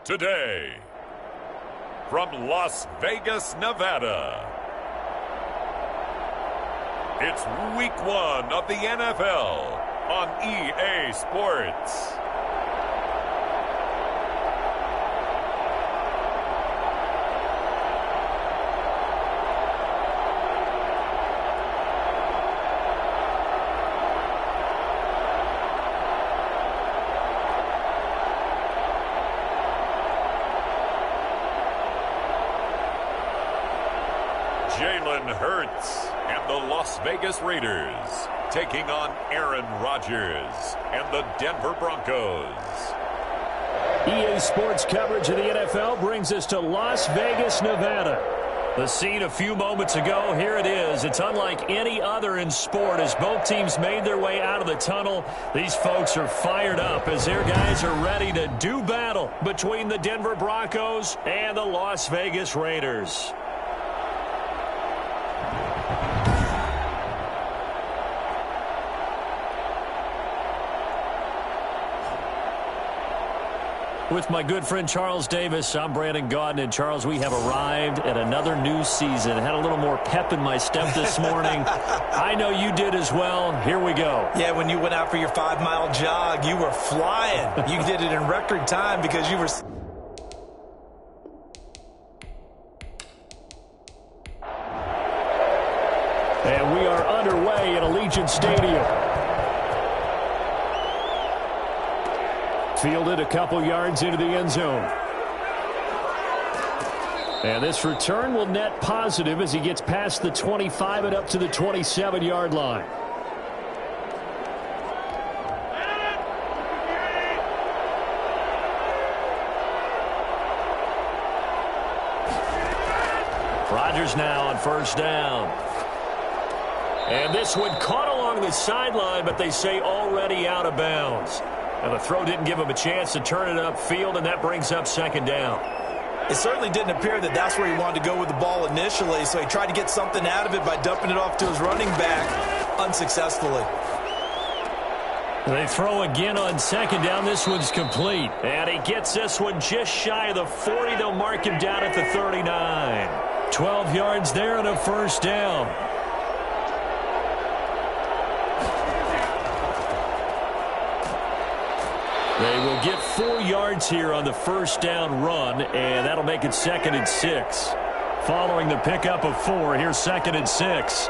Today, from Las Vegas, Nevada, it's Week 1 of the NFL on EA Sports. Jalen Hurts and the Las Vegas Raiders taking on Aaron Rodgers and the Denver Broncos. EA Sports coverage of the NFL brings us to Las Vegas, Nevada. The scene a few moments ago, here it is. It's unlike any other in sport as both teams made their way out of the tunnel. These folks are fired up as their guys are ready to do battle between the Denver Broncos and the Las Vegas Raiders. With my good friend Charles Davis, I'm Brandon Gaudin. And Charles, we have arrived at another new season. I had a little more pep in my step this morning. I know you did as well. Here we go. Yeah, when you went out for your 5-mile jog, you were flying. You did it in record time because you were... And we are underway at Allegiant Stadium. Fielded a couple yards into the end zone. And this return will net positive as he gets past the 25 and up to the 27-yard line. Rodgers now on first down. And this one caught along the sideline, but they say already out of bounds. And the throw didn't give him a chance to turn it upfield, and that brings up second down. It certainly didn't appear that that's where he wanted to go with the ball initially, so he tried to get something out of it by dumping it off to his running back unsuccessfully. They throw again on second down. This one's complete. And he gets this one just shy of the 40. They'll mark him down at the 39. 12 yards there and a first down. They will get 4 yards here on the first down run, and that'll make it 2nd and 6. Following the pickup of 4, here's 2nd and 6.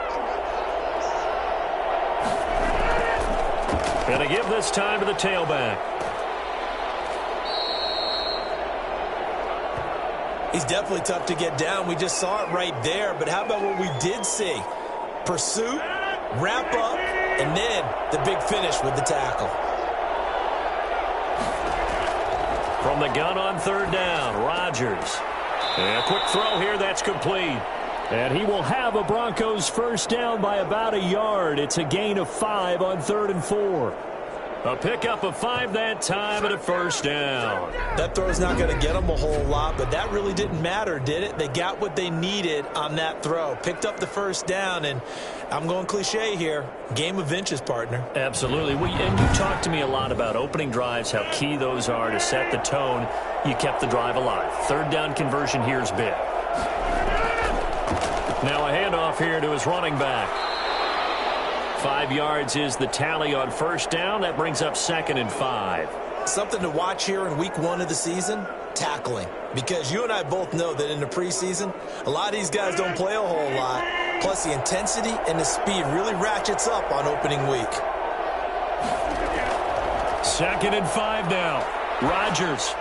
Going to give this time to the tailback. He's definitely tough to get down. We just saw it right there, but how about what we did see? Pursuit, wrap up, and then the big finish with the tackle. From the gun on third down, Rodgers. And a quick throw here, that's complete. And he will have a Broncos first down by about a yard. It's a gain of 5 on 3rd and 4. A pickup of 5 that time and a first down. That throw's not going to get them a whole lot, but that really didn't matter, did it? They got what they needed on that throw. Picked up the first down, and I'm going cliche here. Game of inches, partner. Absolutely. And you talked to me a lot about opening drives, how key those are to set the tone. You kept the drive alive. Third down conversion here is big. Now a handoff here to his running back. 5 yards is the tally on first down. That brings up 2nd and 5. Something to watch here in week 1 of the season, tackling. Because you and I both know that in the preseason, a lot of these guys don't play a whole lot. Plus, the intensity and the speed really ratchets up on opening week. 2nd and 5 now. Rodgers.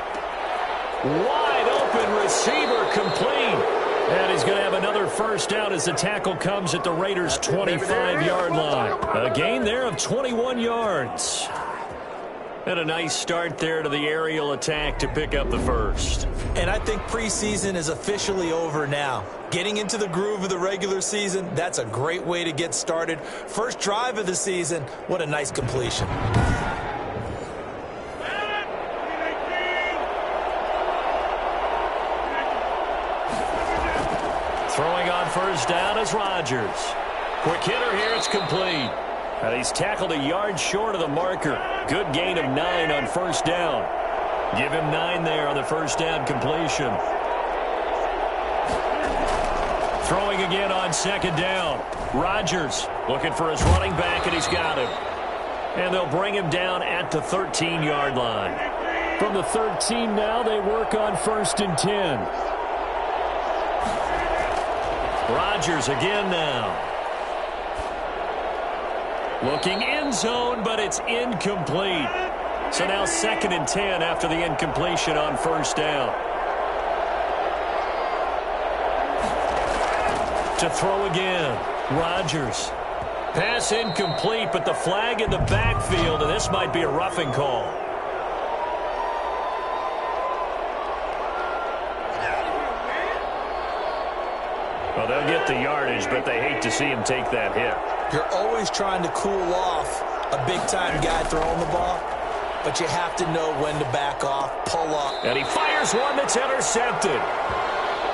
Wide open receiver complete. And he's going to have another first down as the tackle comes at the Raiders' 25-yard line. A gain there of 21 yards. And a nice start there to the aerial attack to pick up the first. And I think preseason is officially over now. Getting into the groove of the regular season, that's a great way to get started. First drive of the season, what a nice completion. Throwing on first down is Rodgers. Quick hitter here, it's complete. And he's tackled a yard short of the marker. Good gain of 9 on first down. Give him 9 there on the first down completion. Throwing again on second down. Rodgers looking for his running back, and he's got him. And they'll bring him down at the 13-yard line. From the 13 now, they work on 1st and 10. Rodgers again now. Looking end zone, but it's incomplete. So now 2nd and 10 after the incompletion on 1st down. To throw again, Rodgers. Pass incomplete, but the flag in the backfield, and this might be a roughing call. Well, they'll get the yardage, but they hate to see him take that hit. You're always trying to cool off a big-time guy throwing the ball, but you have to know when to back off, pull up. And he fires one that's intercepted.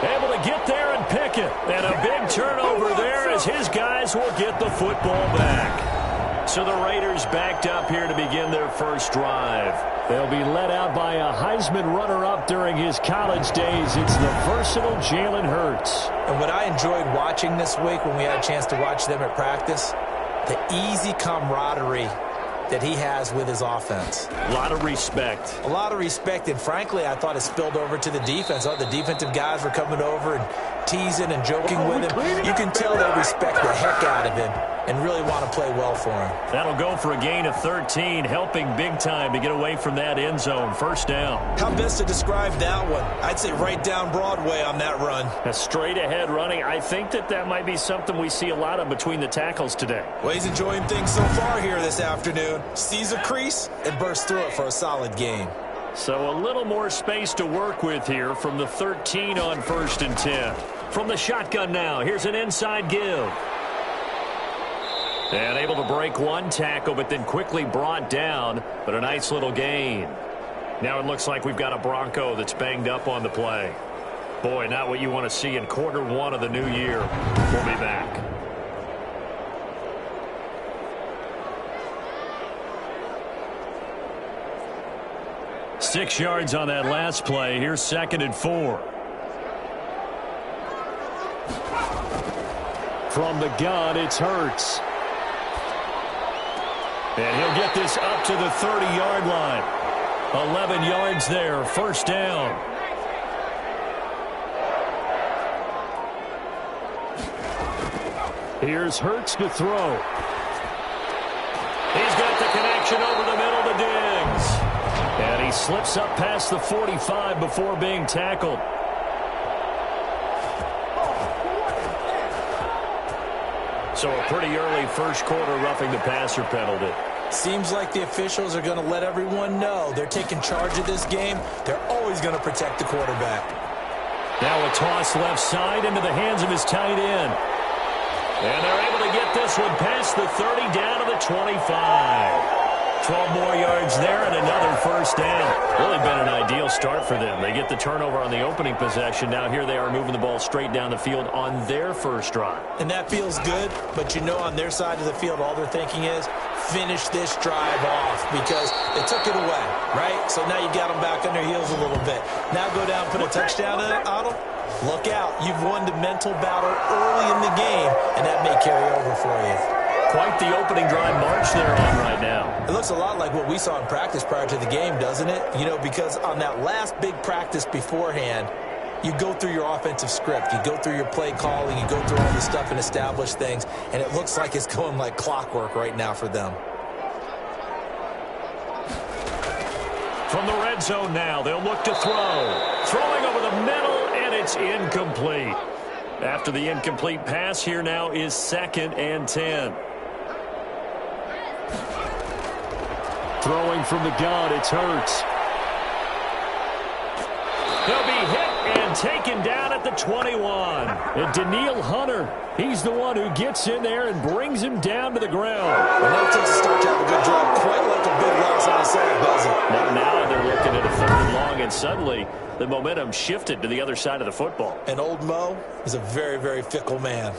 Able to get there and pick it. And a big turnover there as his guys will get the football back. So the Raiders backed up here to begin their first drive. They'll be led out by a Heisman runner-up during his college days. It's the versatile Jalen Hurts. And what I enjoyed watching this week when we had a chance to watch them at practice, the easy camaraderie that he has with his offense. A lot of respect. A lot of respect, and frankly, I thought it spilled over to the defense. The defensive guys were coming over and teasing and joking with him. You can tell they respect the heck out of him and really want to play well for him. That'll go for a gain of 13, helping big time to get away from that end zone. First down. How best to describe that one? I'd say right down Broadway on that run. A straight-ahead running. I think that might be something we see a lot of between the tackles today. Well, he's enjoying things so far here this afternoon. Sees a crease and bursts through it for a solid game. So a little more space to work with here from the 13 on 1st and 10. From the shotgun now, here's an inside give. And able to break one tackle, but then quickly brought down, but a nice little gain. Now it looks like we've got a Bronco that's banged up on the play. Boy, not what you want to see in quarter one of the new year. We'll be back. Six yards on that last play. Here's 2nd and 4. From the gun, it's Hurts. And he'll get this up to the 30-yard line. 11 yards there, first down. Here's Hurts to throw. He's got the connection over the middle to Diggs. And he slips up past the 45 before being tackled. So a pretty early first quarter roughing the passer penalty. Seems like the officials are going to let everyone know they're taking charge of this game. They're always going to protect the quarterback. Now a toss left side into the hands of his tight end. And they're able to get this one past the 30 down to the 25. 12 more yards there and another first down. Really been an ideal start for them. They get the turnover on the opening possession. Now here they are moving the ball straight down the field on their first drive. And that feels good, but you know on their side of the field all they're thinking is finish this drive off because they took it away, right? So now you got them back on their heels a little bit. Now go down, put a touchdown on them. Look out. You've won the mental battle early in the game, and that may carry over for you. Quite the opening drive march they're on right now. It looks a lot like what we saw in practice prior to the game, doesn't it? You know, because on that last big practice beforehand, you go through your offensive script. You go through your play calling. You go through all the stuff and establish things. And it looks like it's going like clockwork right now for them. From the red zone now, they'll look to throw. Throwing over the middle, and it's incomplete. After the incomplete pass, here now is 2nd and 10. Throwing from the gun, it's Hurts. He'll be hit and taken down at the 21. And Daniil Hunter, he's the one who gets in there and brings him down to the ground. Well, that takes a start to have a good drive. Quite like a big loss on the side, does it? Now they're looking at a 3rd and long, and suddenly the momentum shifted to the other side of the football. And old Mo is a very, very fickle man.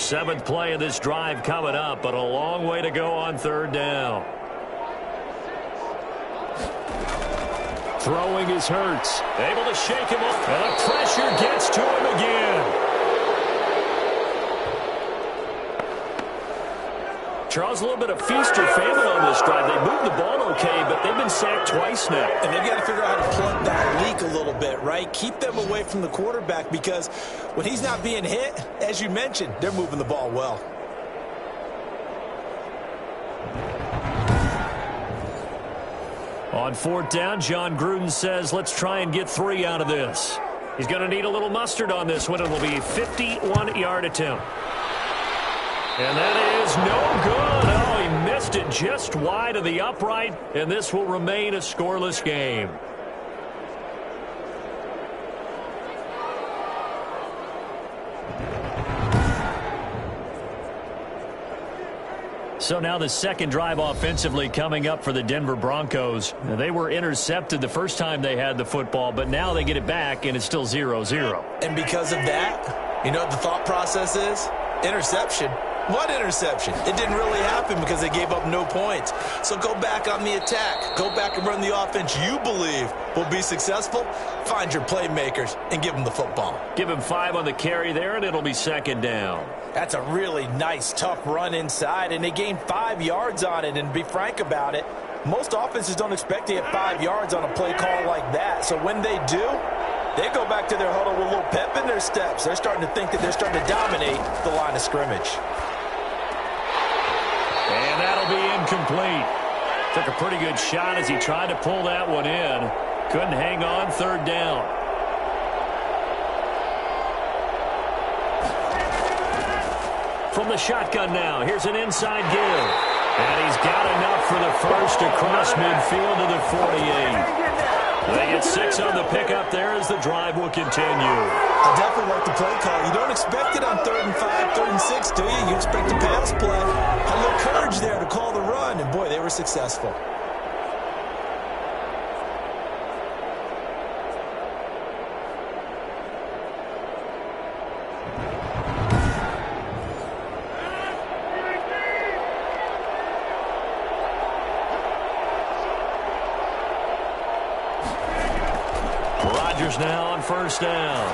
7th play of this drive coming up, but a long way to go on 3rd down. Throwing is Hurts. Able to shake him up. And the pressure gets to him again. Charles, a little bit of feast or famine on this drive. They moved the ball okay, but they've been sacked twice now. And they've got to figure out how to plug that leak a little bit, right? Keep them away from the quarterback because when he's not being hit, as you mentioned, they're moving the ball well. On 4th down, John Gruden says, let's try and get 3 out of this. He's going to need a little mustard on this one. It will be a 51-yard attempt. And that is no good. Oh, he missed it just wide of the upright, and this will remain a scoreless game. So now the second drive offensively coming up for the Denver Broncos. They were intercepted the first time they had the football, but now they get it back, and it's still 0-0. And because of that, you know what the thought process is? Interception. What interception? It didn't really happen because they gave up no points. So go back on the attack. Go back and run the offense you believe will be successful. Find your playmakers and give them the football. Give him 5 on the carry there, and it'll be 2nd down. That's a really nice, tough run inside, and they gained 5 yards on it. And be frank about it, most offenses don't expect to get 5 yards on a play call like that. So when they do, they go back to their huddle with a little pep in their steps. They're starting to think that they're starting to dominate the line of scrimmage. And that'll be incomplete. Took a pretty good shot as he tried to pull that one in. Couldn't hang on. 3rd down. From the shotgun now, here's an inside give. And he's got enough for the first across midfield to the 48. They get 6 on the pickup there as the drive will continue. I definitely like the play call. You don't expect it on 3rd and 5, 3rd and 6, do you? You expect a pass play. A little courage there to call the run, and boy, they were successful. Now on 1st down.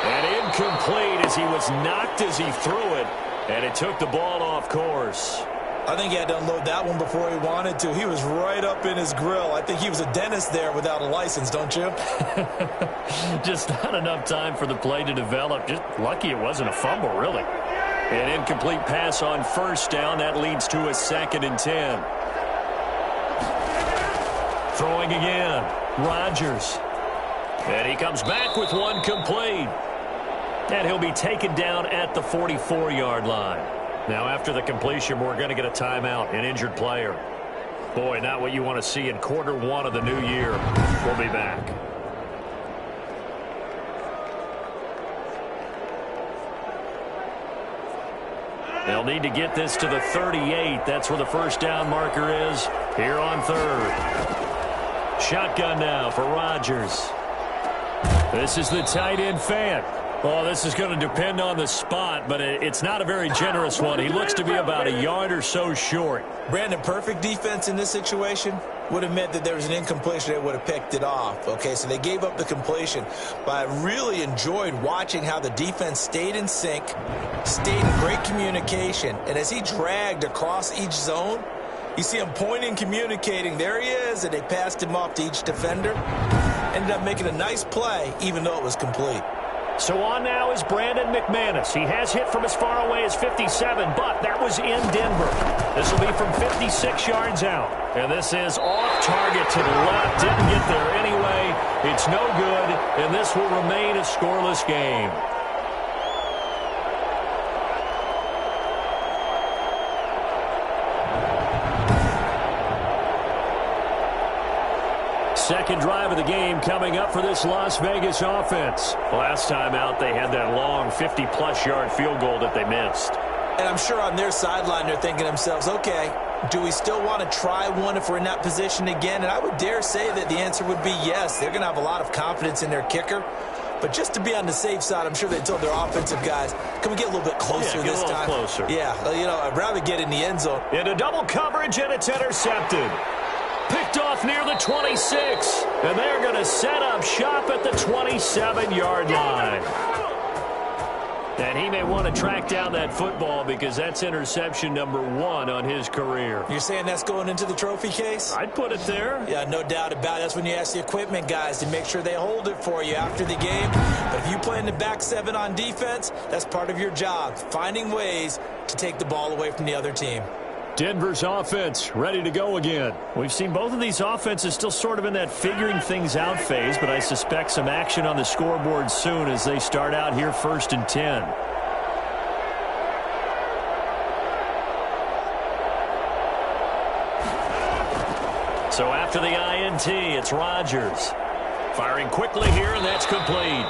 And incomplete as he was knocked as he threw it. And it took the ball off course. I think he had to unload that one before he wanted to. He was right up in his grill. I think he was a dentist there without a license, don't you? Just not enough time for the play to develop. Just lucky it wasn't a fumble, really. An incomplete pass on 1st down. That leads to a 2nd and 10. Throwing again. Rodgers. And he comes back with one complete. And he'll be taken down at the 44-yard line. Now, after the completion, we're going to get a timeout, an injured player. Boy, not what you want to see in quarter 1 of the new year. We'll be back. They'll need to get this to the 38. That's where the 1st down marker is here on 3rd. Shotgun now for Rodgers. This is the tight end fan. Oh, this is going to depend on the spot, but it's not a very generous one. He looks to be about a yard or so short. Brandon, perfect defense in this situation would have meant that there was an incompletion. They would have picked it off. Okay, so they gave up the completion. But I really enjoyed watching how the defense stayed in sync, stayed in great communication. And as he dragged across each zone, you see him pointing, communicating. There he is, and they passed him off to each defender. Ended up making a nice play, even though it was complete. So on now is Brandon McManus. He has hit from as far away as 57, but that was in Denver. This will be from 56 yards out. And this is off target to the left. Didn't get there anyway. It's no good, and this will remain a scoreless game. Second drive of the game coming up for this Las Vegas offense. Last time out, they had that long 50-plus yard field goal that they missed. And I'm sure on their sideline, they're thinking to themselves, okay, do we still want to try one if we're in that position again? And I would dare say that the answer would be yes. They're going to have a lot of confidence in their kicker. But But just to be on the safe side, I'm sure they told their offensive guys, can we get a little bit closer this time? Closer. Yeah, I'd rather get in the end zone. Into double coverage, and it's intercepted. Picked off near the 26, and they're going to set up shop at the 27-yard line. And he may want to track down that football because that's interception number 1 on his career. You're saying that's going into the trophy case? I'd put it there. Yeah, no doubt about it. That's when you ask the equipment guys to make sure they hold it for you after the game. But if you play in the back 7 on defense, that's part of your job, finding ways to take the ball away from the other team. Denver's offense ready to go again. We've seen both of these offenses still sort of in that figuring things out phase, but I suspect some action on the scoreboard soon as they start out here 1st and 10. So after the INT, it's Rodgers. Firing quickly here, and that's complete.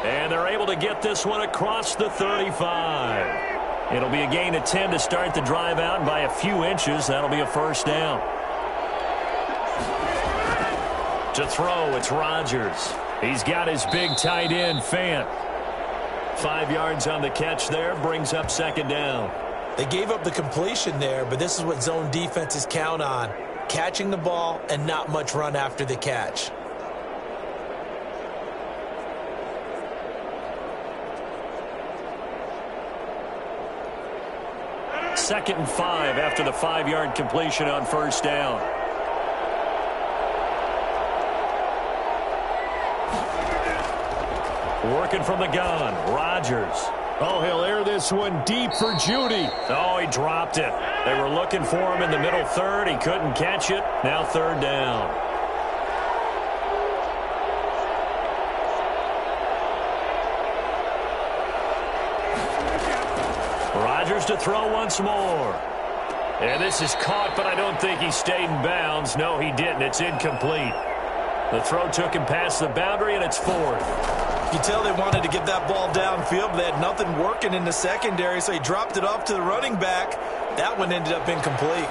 And they're able to get this one across the 35. It'll be a gain of 10 to start the drive out, and by a few inches, that'll be a first down. To throw, it's Rodgers. He's got his big tight end, Fant. 5 yards on the catch there, brings up 2nd down. They gave up the completion there, but this is what zone defenses count on. Catching the ball and not much run after the catch. Second and 5 after the 5-yard completion on first down. Working from the gun, Rodgers. Oh, he'll air this one deep for Judy. Oh, he dropped it. They were looking for him in the middle third. He couldn't catch it. Now 3rd down. Rodgers to throw once more. And this is caught, but I don't think he stayed in bounds. No, he didn't. It's incomplete. The throw took him past the boundary, and it's 4th. You tell they wanted to get that ball downfield, but they had nothing working in the secondary, so he dropped it off to the running back. That one ended up incomplete.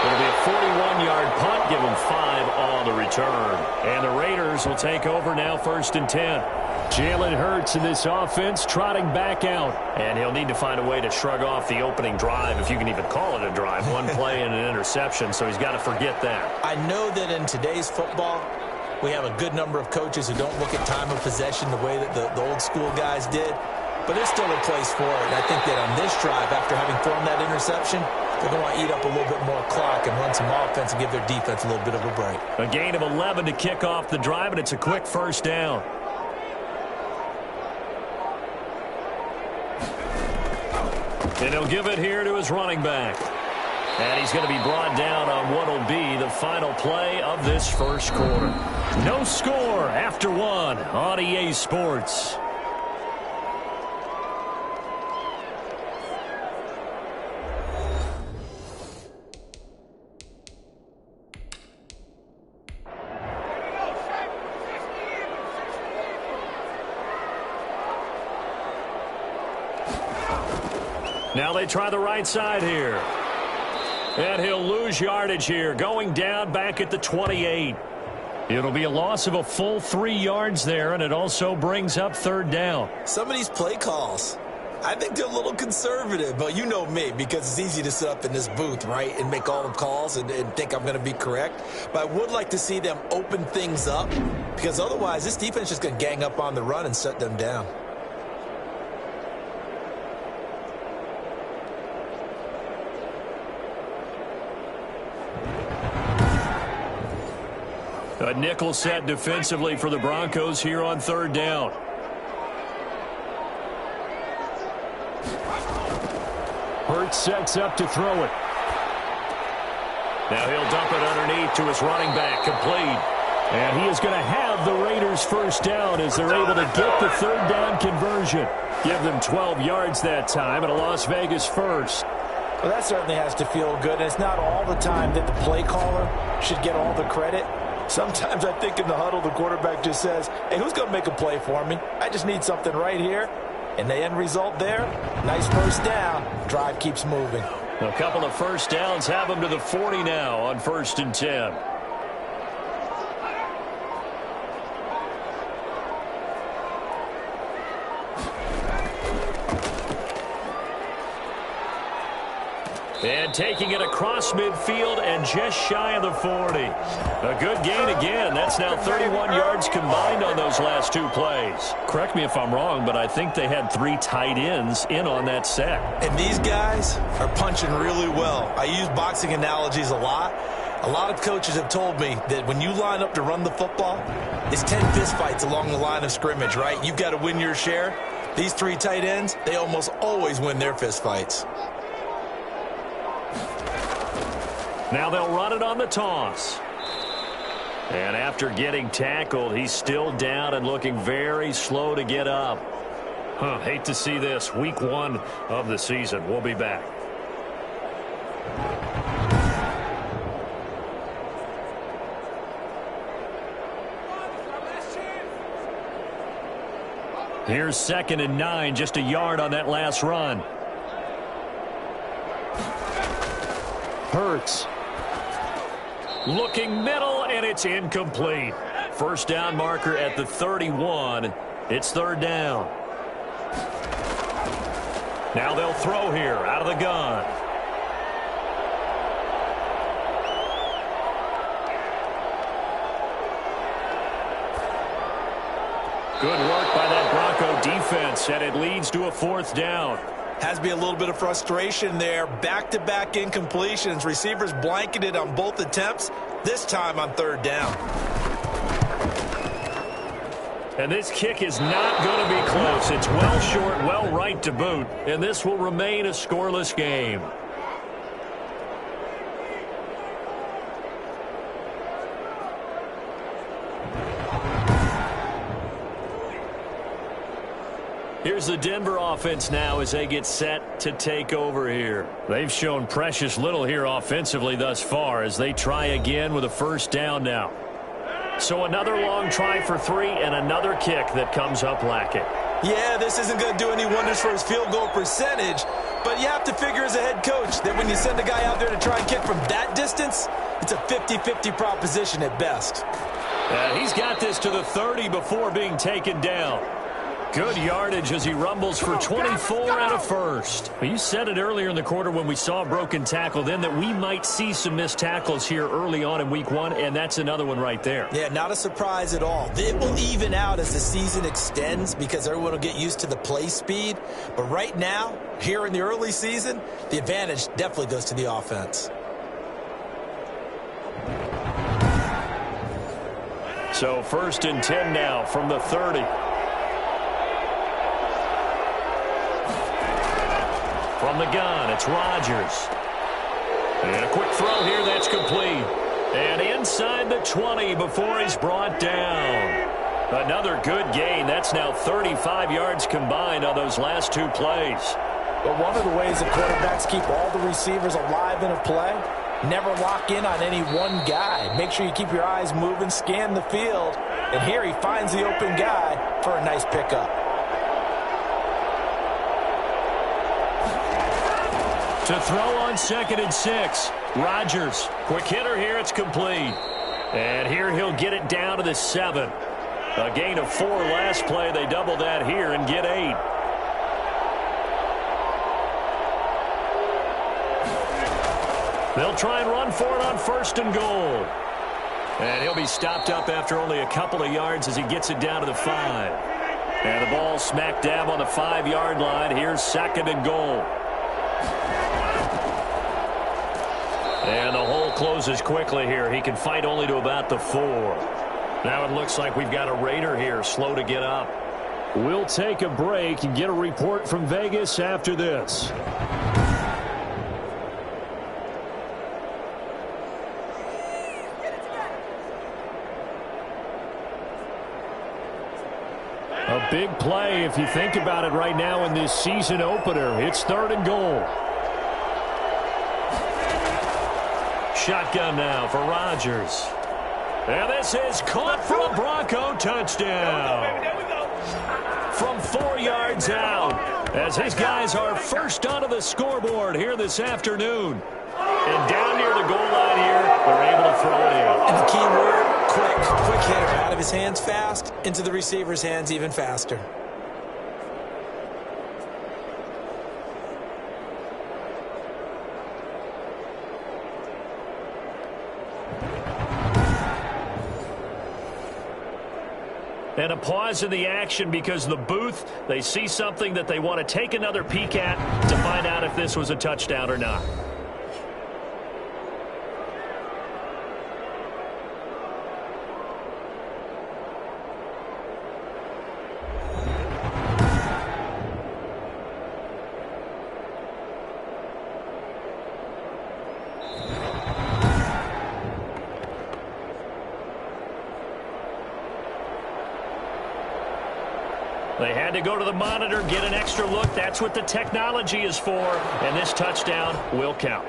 It'll be a 41-yard punt, give him 5 on the return. And the Raiders will take over now 1st and 10. Jalen Hurts in this offense trotting back out. And he'll need to find a way to shrug off the opening drive, if you can even call it a drive. 1 play and an interception, so he's got to forget that. I know that in today's football, we have a good number of coaches who don't look at time of possession the way that the old school guys did. But there's still a place for it. And I think that on this drive, after having thrown that interception, they're going to want to eat up a little bit more clock and run some offense and give their defense a little bit of a break. A gain of 11 to kick off the drive, and it's a quick first down. And he'll give it here to his running back. And he's going to be brought down on what will be the final play of this first quarter. No score after 1 on EA Sports. Now they try the right side here. And he'll lose yardage here, going down back at the 28. It'll be a loss of a full 3 yards there, and it also brings up 3rd down. Some of these play calls, I think they're a little conservative, but you know me, because it's easy to sit up in this booth, right, and make all the calls and think I'm going to be correct. But I would like to see them open things up, because otherwise this defense is just going to gang up on the run and shut them down. A nickel set defensively for the Broncos here on 3rd down. Hurts sets up to throw it. Now he'll dump it underneath to his running back, complete. And he is going to have the Raiders first down as they're able to get the 3rd down conversion. Give them 12 yards that time and a Las Vegas first. Well, that certainly has to feel good. And it's not all the time that the play caller should get all the credit. Sometimes I think in the huddle, the quarterback just says, hey, who's going to make a play for me? I just need something right here. And the end result there, nice first down. Drive keeps moving. A couple of first downs have them to the 40 now on 1st and 10. And taking it across midfield and just shy of the 40. A good gain again. That's now 31 yards combined on those last two plays. Correct me if I'm wrong, but I think they had 3 tight ends in on that set. And these guys are punching really well. I use boxing analogies a lot. A lot of coaches have told me that when you line up to run the football, it's 10 fistfights along the line of scrimmage, right? You've got to win your share. These 3 tight ends, they almost always win their fistfights. Now they'll run it on the toss. And after getting tackled, he's still down and looking very slow to get up. Hate to see this. Week 1 of the season. We'll be back. Here's 2nd and 9, just a yard on that last run. Hurts. Looking middle, and it's incomplete. First down marker at the 31. It's 3rd down. Now they'll throw here out of the gun. Good work by that Bronco defense, and it leads to a 4th down. Has to be a little bit of frustration there. Back-to-back incompletions. Receivers blanketed on both attempts, this time on 3rd down. And this kick is not going to be close. It's well short, well right to boot, and this will remain a scoreless game. Here's the Denver offense now as they get set to take over here. They've shown precious little here offensively thus far as they try again with a 1st down now. So another long try for 3 and another kick that comes up lacking. Yeah, this isn't going to do any wonders for his field goal percentage, but you have to figure as a head coach that when you send a guy out there to try and kick from that distance, it's a 50-50 proposition at best. He's got this to the 30 before being taken down. Good yardage as he rumbles for 24 and a first. You said it earlier in the quarter when we saw a broken tackle then that we might see some missed tackles here early on in week 1, and that's another one right there. Yeah, not a surprise at all. It will even out as the season extends because everyone will get used to the play speed. But right now, here in the early season, the advantage definitely goes to the offense. So 1st and 10 now from the 30. From the gun, it's Rodgers. And a quick throw here, that's complete. And inside the 20 before he's brought down. Another good gain. That's now 35 yards combined on those last 2 plays. But one of the ways that quarterbacks keep all the receivers alive in a play, never lock in on any one guy. Make sure you keep your eyes moving, scan the field. And here he finds the open guy for a nice pickup. To throw on 2nd and 6. Rodgers. Quick hitter here. It's complete. And here he'll get it down to the 7. A gain of 4 last play. They double that here and get 8. They'll try and run for it on 1st and goal. And he'll be stopped up after only a couple of yards as he gets it down to the 5. And the ball smack dab on the 5-yard line. Here's 2nd and goal. And the hole closes quickly here. He can fight only to about the 4. Now it looks like we've got a Raider here, slow to get up. We'll take a break and get a report from Vegas after this. A big play if you think about it right now in this season opener. It's 3rd and goal. Shotgun now for Rodgers. And this is caught for a Bronco touchdown. From 4 yards out, as his guys are first onto the scoreboard here this afternoon. And down near the goal line here, they're able to throw it in. And the key word, quick hitter. Out of his hands fast, into the receiver's hands even faster. And a pause in the action because the booth, they see something that they want to take another peek at to find out if this was a touchdown or not. They had to go to the monitor, get an extra look. That's what the technology is for, and this touchdown will count.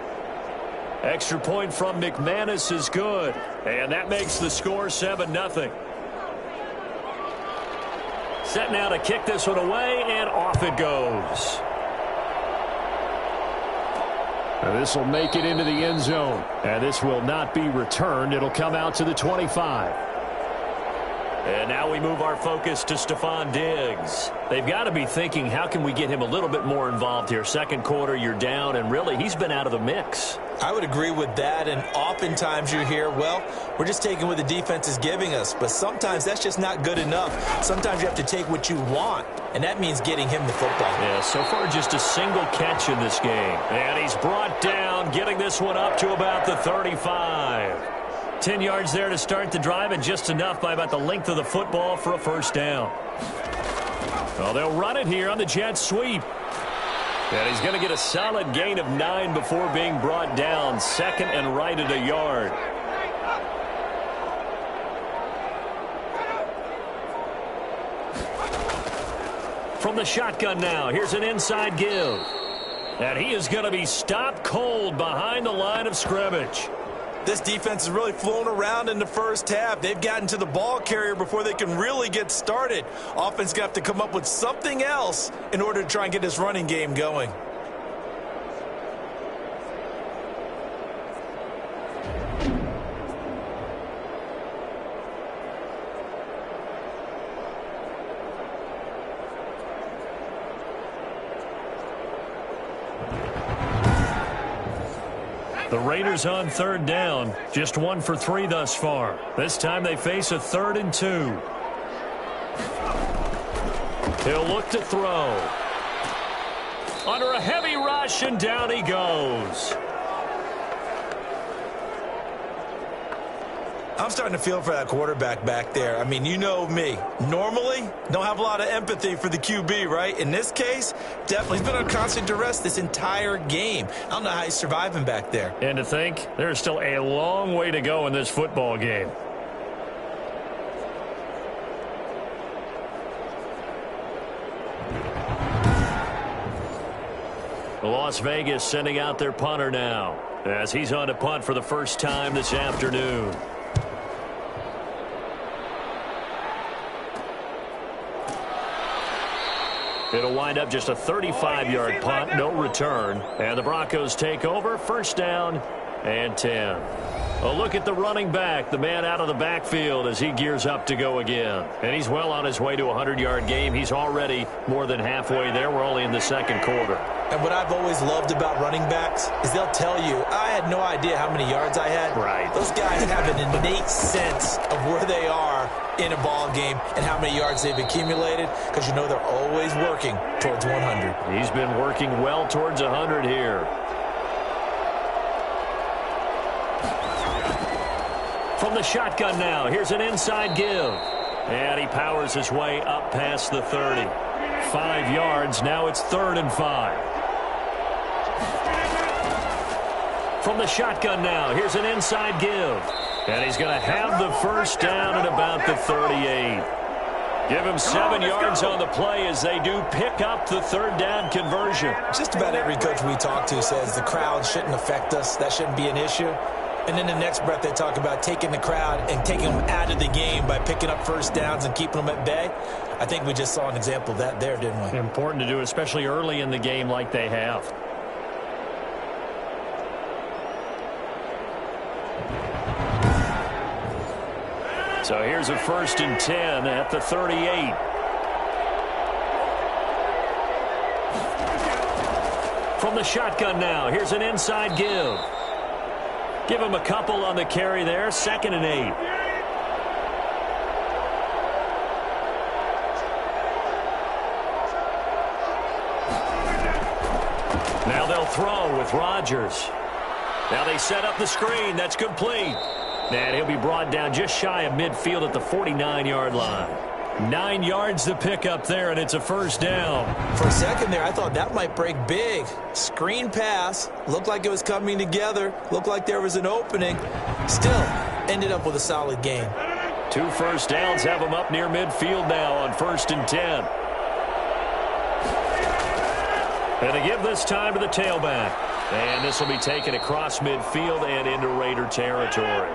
Extra point from McManus is good, and that makes the score 7-0. Set now to kick this one away, and off it goes. This will make it into the end zone, and this will not be returned. It'll come out to the 25. And now we move our focus to Stephon Diggs. They've got to be thinking, how can we get him a little bit more involved here? Second quarter, you're down, and really, he's been out of the mix. I would agree with that, and oftentimes you hear, well, we're just taking what the defense is giving us, but sometimes that's just not good enough. Sometimes you have to take what you want, and that means getting him the football. Yeah, so far just a single catch in this game. And he's brought down, getting this one up to about the 35. 10 yards there to start the drive, and just enough by about the length of the football for a first down. Well, they'll run it here on the jet sweep. And he's going to get a solid gain of 9 before being brought down. Second and right at a yard. From the shotgun now, here's an inside give. And he is going to be stopped cold behind the line of scrimmage. This defense has really flown around in the first half. They've gotten to the ball carrier before they can really get started. Offense got to come up with something else in order to try and get this running game going. The Raiders on third down, just 1 for 3 thus far. This time they face a 3rd and 2. He'll look to throw. Under a heavy rush, and down he goes. I'm starting to feel for that quarterback back there. I mean, you know me. Normally, don't have a lot of empathy for the QB, right? In this case, definitely he's been on constant duress this entire game. I don't know how he's surviving back there. And to think, there's still a long way to go in this football game. Las Vegas sending out their punter now, as he's on to punt for the first time this afternoon. It'll wind up just a 35-yard punt, no return. And the Broncos take over, first down and 10. A look at the running back, the man out of the backfield as he gears up to go again. And he's well on his way to a 100-yard game. He's already more than halfway there. We're only in the second quarter. And what I've always loved about running backs is they'll tell you, I had no idea how many yards I had. Right. Those guys have an innate sense of where they are in a ball game and how many yards they've accumulated, because you know they're always working towards 100. He's been working well towards 100 here. From the shotgun now, here's an inside give. And he powers his way up past the 30. 5 yards, now it's 3rd and 5. From the shotgun now, here's an inside give. And he's going to have the first down at about the 38. Give him 7 yards on the play as they do pick up the 3rd down conversion. Just about every coach we talk to says the crowd shouldn't affect us. That shouldn't be an issue. And then the next breath they talk about taking the crowd and taking them out of the game by picking up first downs and keeping them at bay. I think we just saw an example of that there, didn't we? Important to do, especially early in the game like they have. So here's a 1st and 10 at the 38. From the shotgun now, here's an inside give. Give him a couple on the carry there, 2nd and 8. Now they'll throw with Rodgers. Now they set up the screen. That's complete. And he'll be brought down just shy of midfield at the 49-yard line. 9 yards to pick up there, and it's a first down. For a second there, I thought that might break big. Screen pass. Looked like it was coming together. Looked like there was an opening. Still, ended up with a solid game. 2 first downs have them up near midfield now on 1st and 10. And they give this time to the tailback. And this will be taken across midfield and into Raider territory.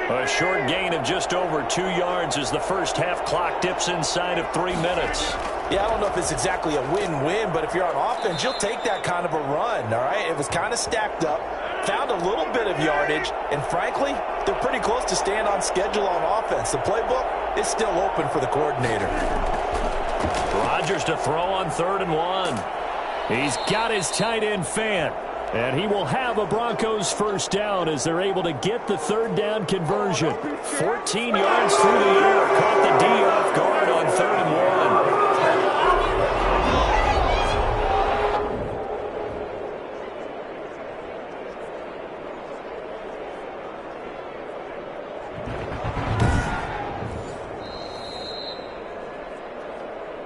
A short gain of just over 2 yards as the first half clock dips inside of 3 minutes. Yeah, I don't know if it's exactly a win-win, but if you're on offense, you'll take that kind of a run, all right? It was kind of stacked up, found a little bit of yardage, and frankly, they're pretty close to staying on schedule on offense. The playbook is still open for the coordinator. Rodgers to throw on 3rd and 1. He's got his tight end Fant. And he will have a Broncos first down as they're able to get the 3rd down conversion. 14 yards through the air. Caught the D off guard on 3rd and 1.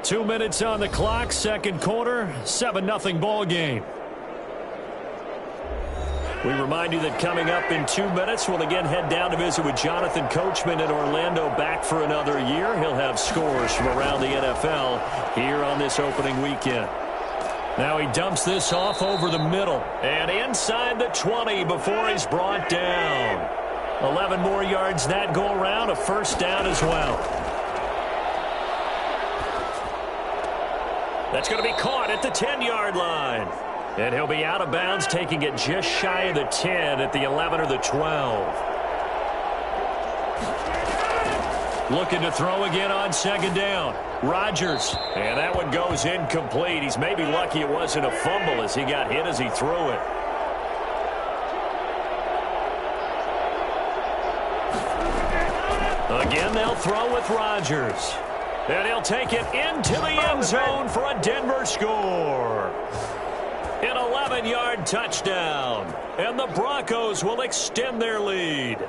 2 minutes on the clock, second quarter, 7-0 ball game. We remind you that coming up in 2 minutes, we'll again head down to visit with Jonathan Coachman in Orlando, back for another year. He'll have scores from around the NFL here on this opening weekend. Now he dumps this off over the middle and inside the 20 before he's brought down. 11 more yards that go around, a first down as well. That's going to be caught at the 10-yard line. And he'll be out of bounds, taking it just shy of the 10 at the 11 or the 12. Looking to throw again on 2nd down. Rodgers. And that one goes incomplete. He's maybe lucky it wasn't a fumble as he got hit as he threw it. Again, they'll throw with Rodgers. And he'll take it into the end zone for a Denver score. An 11-yard touchdown, and the Broncos will extend their lead.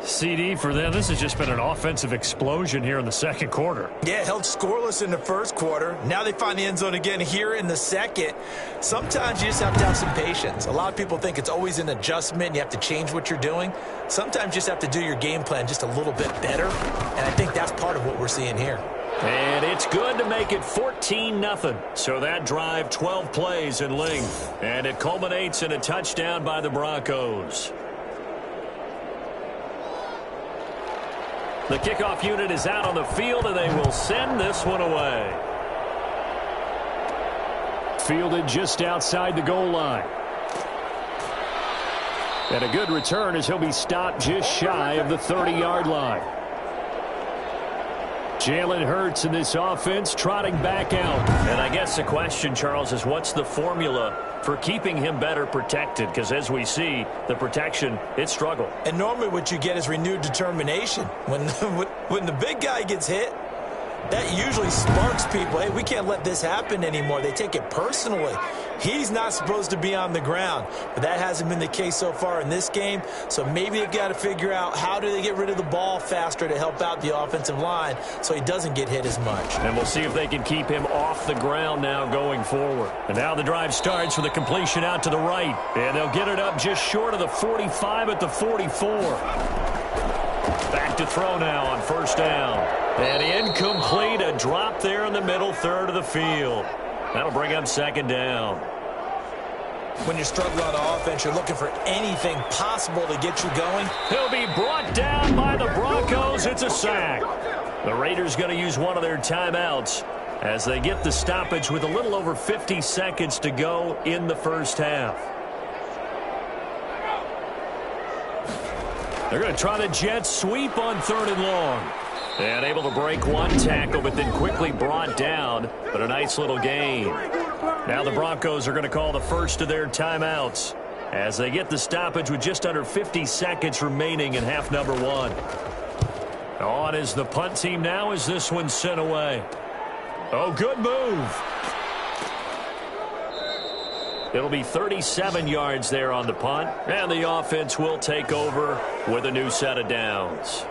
CD for them. This has just been an offensive explosion here in the second quarter. Yeah, held scoreless in the first quarter. Now they find the end zone again here in the second. Sometimes you just have to have some patience. A lot of people think it's always an adjustment. You have to change what you're doing. Sometimes you just have to do your game plan just a little bit better, and I think that's part of what we're seeing here. And it's good to make it 14-0. So that drive, 12 plays in length. And it culminates in a touchdown by the Broncos. The kickoff unit is out on the field, and they will send this one away. Fielded just outside the goal line. And a good return as he'll be stopped just shy of the 30-yard line. Jalen Hurts in this offense trotting back out. And I guess the question, Charles, is what's the formula for keeping him better protected? Because as we see, the protection, it struggled. And normally what you get is renewed determination. When the big guy gets hit, that usually sparks people. Hey, we can't let this happen anymore. They take it personally. He's not supposed to be on the ground, but that hasn't been the case so far in this game. So maybe they've got to figure out how do they get rid of the ball faster to help out the offensive line so he doesn't get hit as much. And we'll see if they can keep him off the ground now going forward. And now the drive starts with a completion out to the right. And they'll get it up just short of the 45 at the 44. Back to throw now on 1st down. And incomplete, a drop there in the middle third of the field. That'll bring up 2nd down. When you're struggling on offense, you're looking for anything possible to get you going. He'll be brought down by the Broncos. It's a sack. The Raiders going to use one of their timeouts as they get the stoppage with a little over 50 seconds to go in the first half. They're going to try the jet sweep on 3rd and long. And able to break one tackle, but then quickly brought down. But a nice little gain. Now the Broncos are going to call the first of their timeouts as they get the stoppage with just under 50 seconds remaining in half number 1. On is the punt team now as this one's sent away. Oh, good move. It'll be 37 yards there on the punt, and the offense will take over with a new set of downs.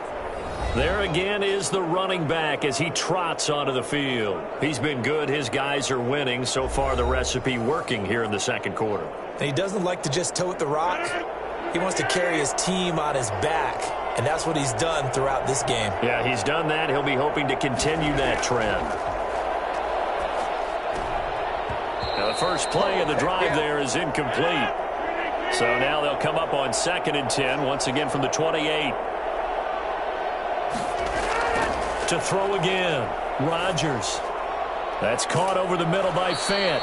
There again is the running back as he trots onto the field. He's been good. His guys are winning. So far, the recipe working here in the second quarter. And he doesn't like to just tote the rock. He wants to carry his team on his back, and that's what he's done throughout this game. Yeah, he's done that. He'll be hoping to continue that trend. Now, the first play of the drive there is incomplete. So now they'll come up on 2nd and 10, once again from the 28. To throw again, Rodgers. That's caught over the middle by Fant.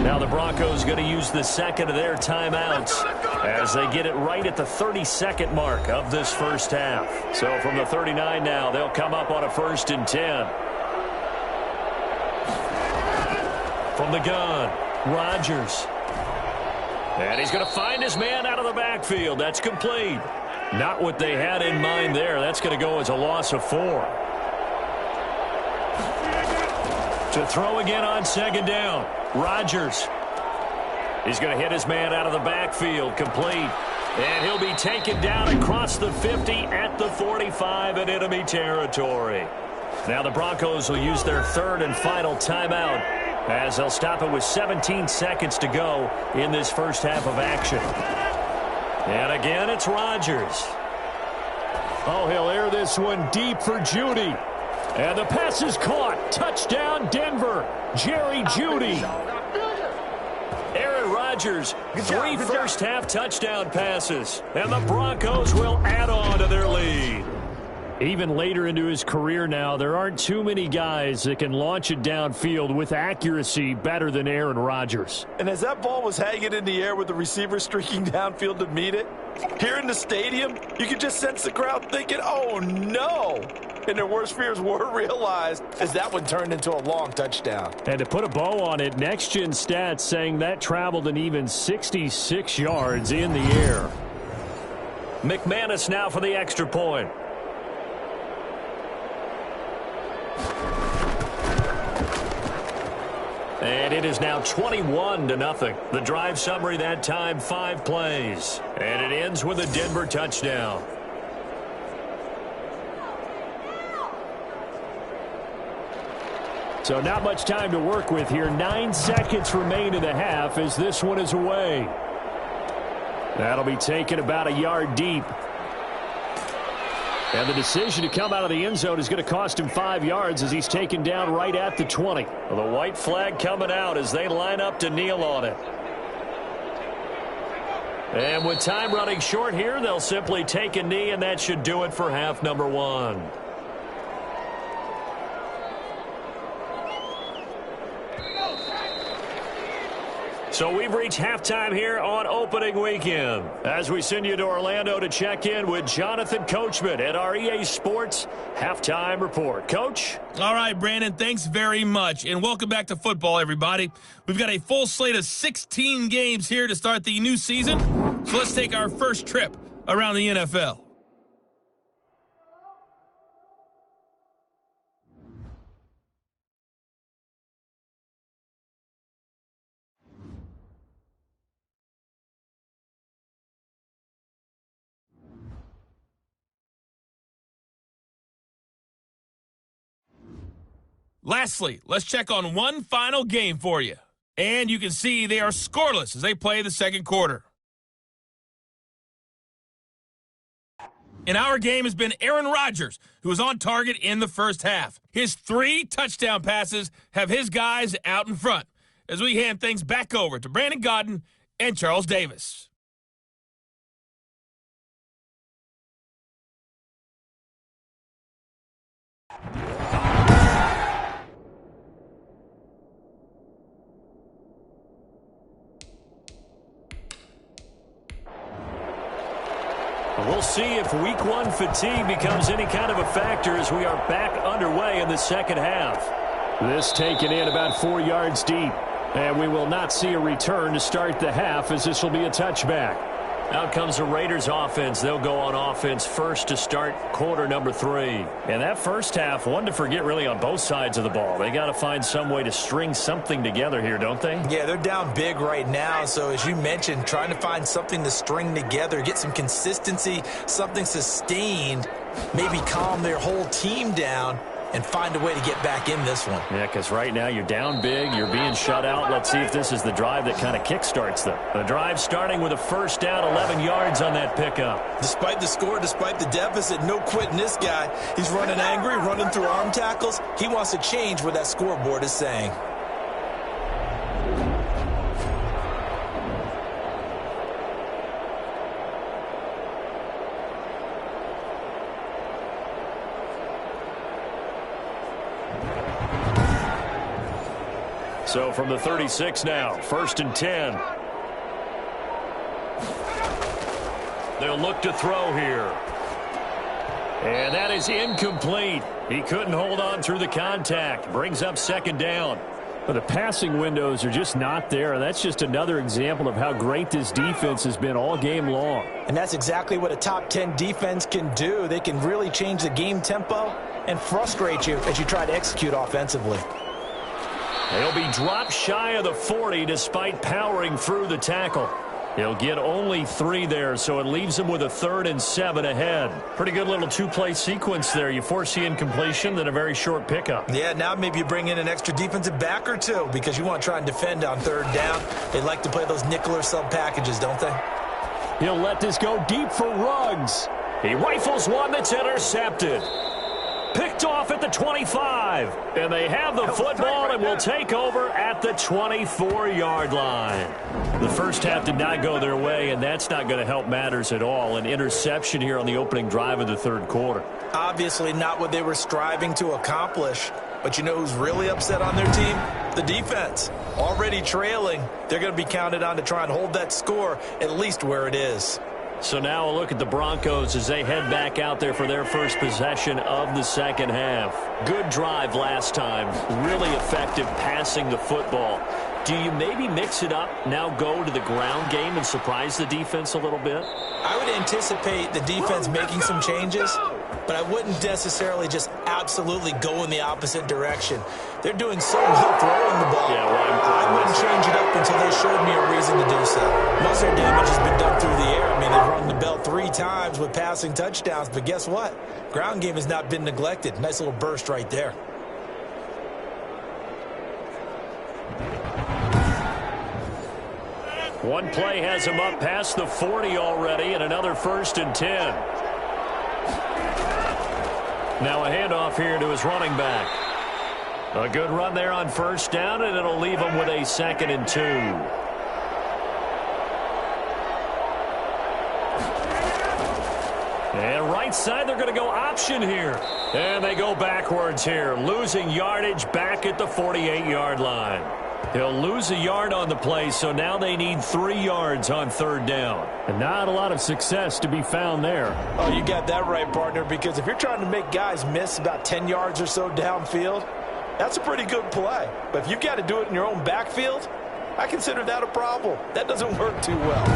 Now the Broncos going to use the second of their timeouts as they get it right at the 32nd mark of this first half. So from the 39 now, they'll come up on a 1st and 10. From the gun, Rodgers. And he's going to find his man out of the backfield. That's complete. Not what they had in mind there. That's going to go as a loss of 4. To throw again on 2nd down, Rodgers. He's going to hit his man out of the backfield, complete. And he'll be taken down across the 50 at the 45 in enemy territory. Now the Broncos will use their 3rd and final timeout as they'll stop it with 17 seconds to go in this first half of action. And again, it's Rodgers. Oh, he'll air this one deep for Jeudy. And the pass is caught. Touchdown, Denver. Jerry Jeudy. Aaron Rodgers, 3 first-half touchdown passes. And the Broncos will add on to their lead. Even later into his career now, there aren't too many guys that can launch it downfield with accuracy better than Aaron Rodgers. And as that ball was hanging in the air with the receiver streaking downfield to meet it, here in the stadium, you could just sense the crowd thinking, oh, no. And their worst fears were realized as that one turned into a long touchdown. And to put a bow on it, Next Gen Stats saying that traveled an even 66 yards in the air. McManus now for the extra point. And it is now 21-0. The drive summary that time, 5 plays. And it ends with a Denver touchdown. So not much time to work with here. 9 seconds remain in the half as this one is away. That'll be taken about a yard deep. And the decision to come out of the end zone is going to cost him 5 yards as he's taken down right at the 20. Well, the white flag coming out as they line up to kneel on it. And with time running short here, they'll simply take a knee, and that should do it for half number 1. So we've reached halftime here on opening weekend as we send you to Orlando to check in with Jonathan Coachman at our EA Sports Halftime Report. Coach? All right, Brandon, thanks very much. And welcome back to football, everybody. We've got a full slate of 16 games here to start the new season. So let's take our first trip around the NFL. Lastly, let's check on one final game for you. And you can see they are scoreless as they play the second quarter. And our game has been Aaron Rodgers, who was on target in the first half. His 3 touchdown passes have his guys out in front as we hand things back over to Brandon Godden and Charles Davis. We'll see if week 1 fatigue becomes any kind of a factor as we are back underway in the second half. This taken in about 4 yards deep. And we will not see a return to start the half as this will be a touchback. Out comes the Raiders offense. They'll go on offense first to start quarter number 3. And that first half, one to forget really on both sides of the ball. They got to find some way to string something together here, don't they? Yeah, they're down big right now. So as you mentioned, trying to find something to string together, get some consistency, something sustained, maybe calm their whole team down and find a way to get back in this one. Yeah, because right now you're down big, you're being shut out. Let's see if this is the drive that kind of kickstarts them. The drive starting with a first down, 11 yards on that pickup. Despite the score, despite the deficit, no quitting this guy. He's running angry, running through arm tackles. He wants to change what that scoreboard is saying. So from the 36 now, 1st and 10. They'll look to throw here. And that is incomplete. He couldn't hold on through the contact. Brings up 2nd down. But the passing windows are just not there, and that's just another example of how great this defense has been all game long. And that's exactly what a top 10 defense can do. They can really change the game tempo and frustrate you as you try to execute offensively. He'll be dropped shy of the 40 despite powering through the tackle. He'll get only 3 there, so it leaves him with a 3rd and 7 ahead. Pretty good little 2-play sequence there. You force the incompletion, then a very short pickup. Yeah, now maybe you bring in an extra defensive back or 2 because you want to try and defend on 3rd down. They like to play those nickel or sub packages, don't they? He'll let this go deep for Ruggs. He rifles one that's intercepted. Picked off at the 25. And they have the football and will take over at the 24-yard line. The first half did not go their way, and that's not going to help matters at all. An interception here on the opening drive of the 3rd quarter. Obviously not what they were striving to accomplish. But you know who's really upset on their team? The defense. Already trailing. They're going to be counted on to try and hold that score at least where it is. So now a look at the Broncos as they head back out there for their first possession of the 2nd half. Good drive last time. Really effective passing the football. Do you maybe mix it up, now go to the ground game and surprise the defense a little bit? I would anticipate the defense making some changes, but I wouldn't necessarily just absolutely go in the opposite direction. They're doing so well throwing the ball. I wouldn't change it up until they showed me a reason to do so. Most of their damage has been done through the air. I mean, they've rung the bell 3 times with passing touchdowns, but guess what? Ground game has not been neglected. Nice little burst right there. One play has him up past the 40 already, and another 1st and 10. Now a handoff here to his running back. A good run there on 1st down, and it'll leave him with a 2nd and 2. And right side, they're going to go option here. And they go backwards here, losing yardage back at the 48-yard line. He'll lose a yard on the play, so now they need 3 yards on 3rd down. And not a lot of success to be found there. Oh, you got that right, partner, because if you're trying to make guys miss about 10 yards or so downfield, that's a pretty good play. But if you've got to do it in your own backfield, I consider that a problem. That doesn't work too well.